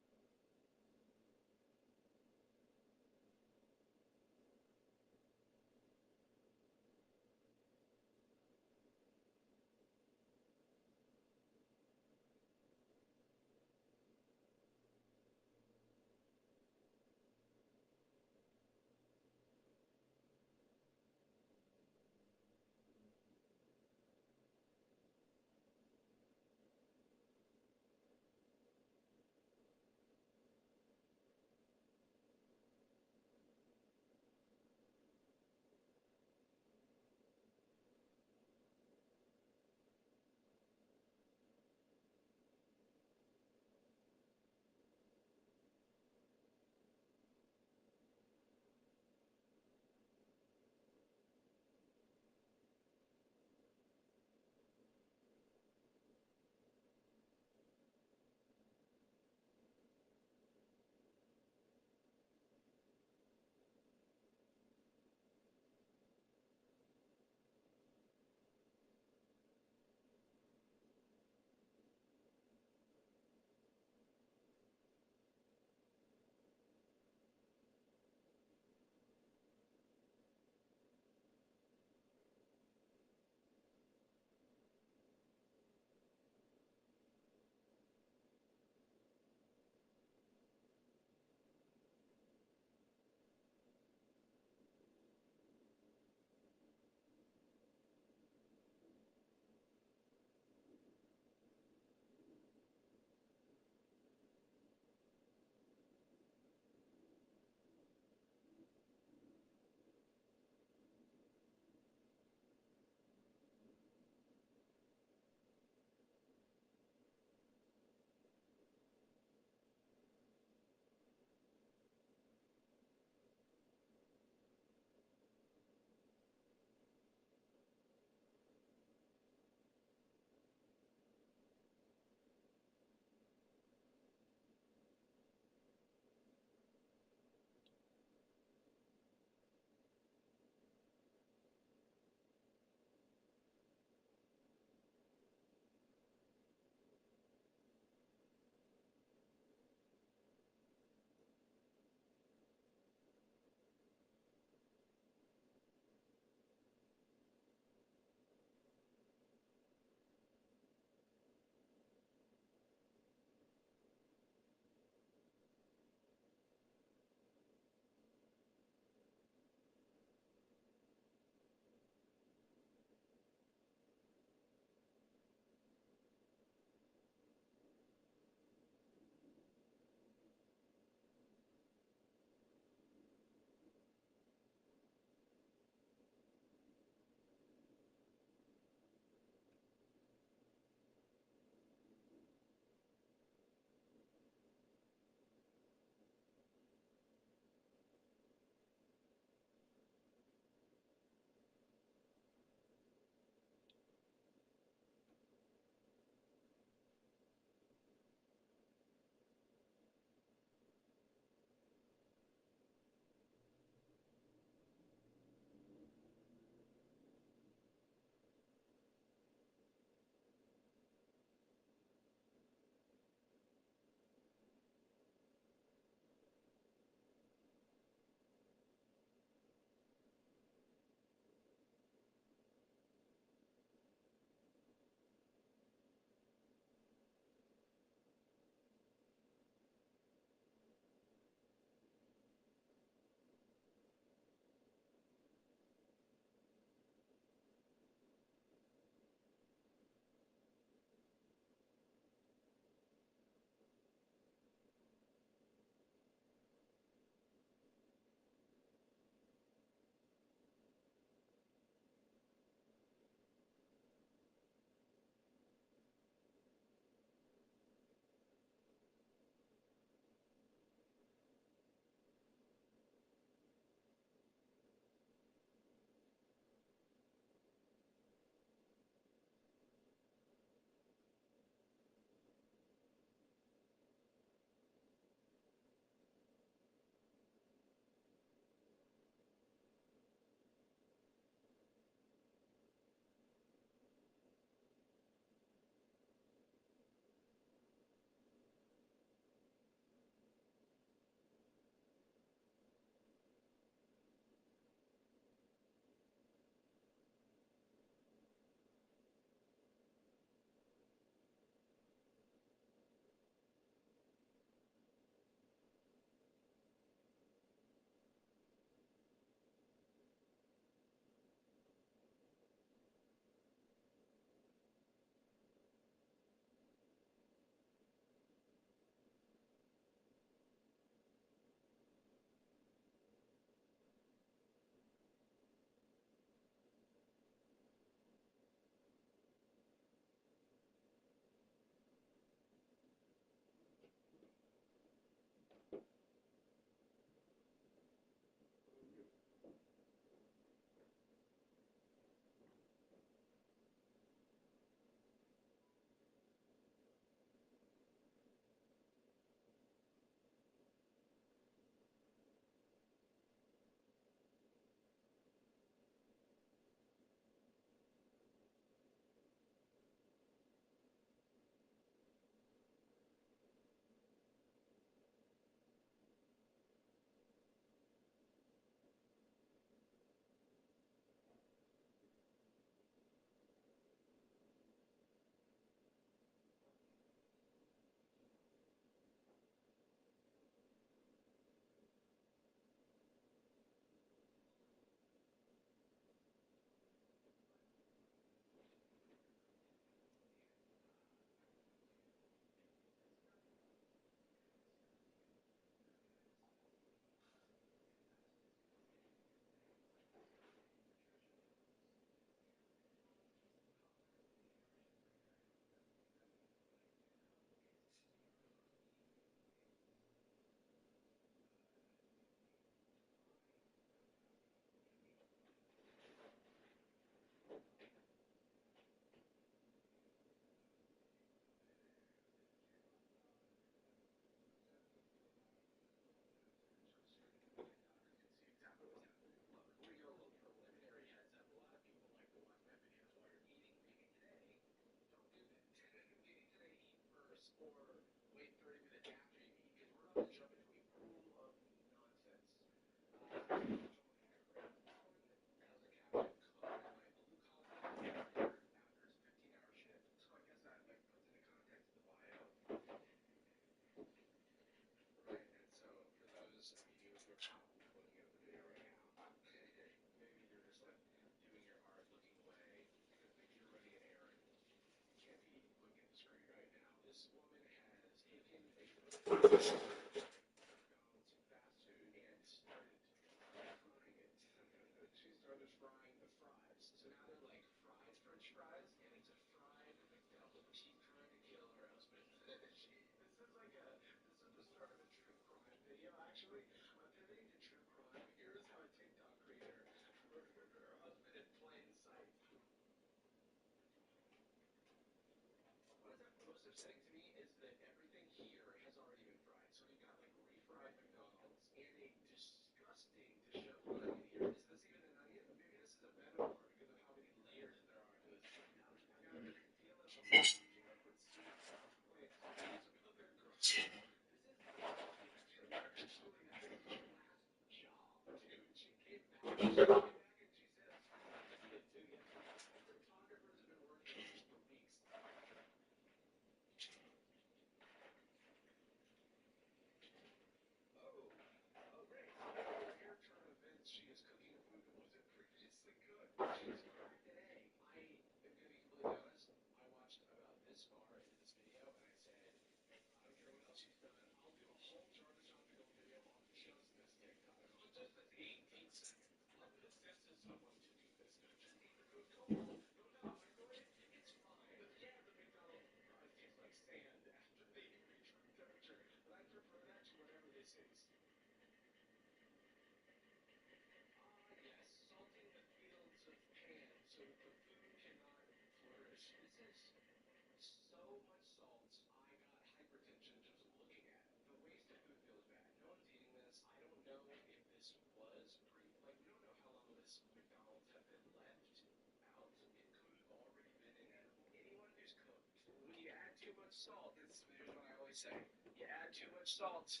You add too much salt,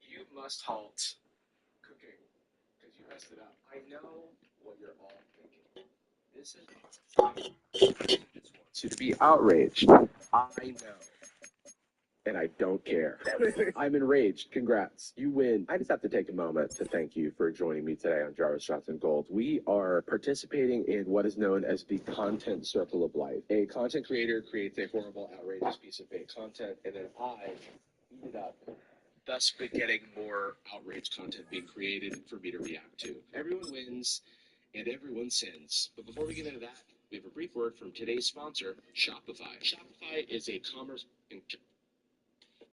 you must halt cooking because you messed it up. I know what you're all thinking. This is just wants you to be outraged. I know. And I don't care. I'm enraged. Congrats. You win. I just have to take a moment to thank you for joining me today on Jarvis Shots and Gold. We are participating in what is known as the content circle of life. A content creator creates a horrible, outrageous piece of fake content, and then I eat it up, thus begetting more outrage content being created for me to react to. Everyone wins, and everyone sins. But before we get into that, we have a brief word from today's sponsor, Shopify. Shopify is a commerce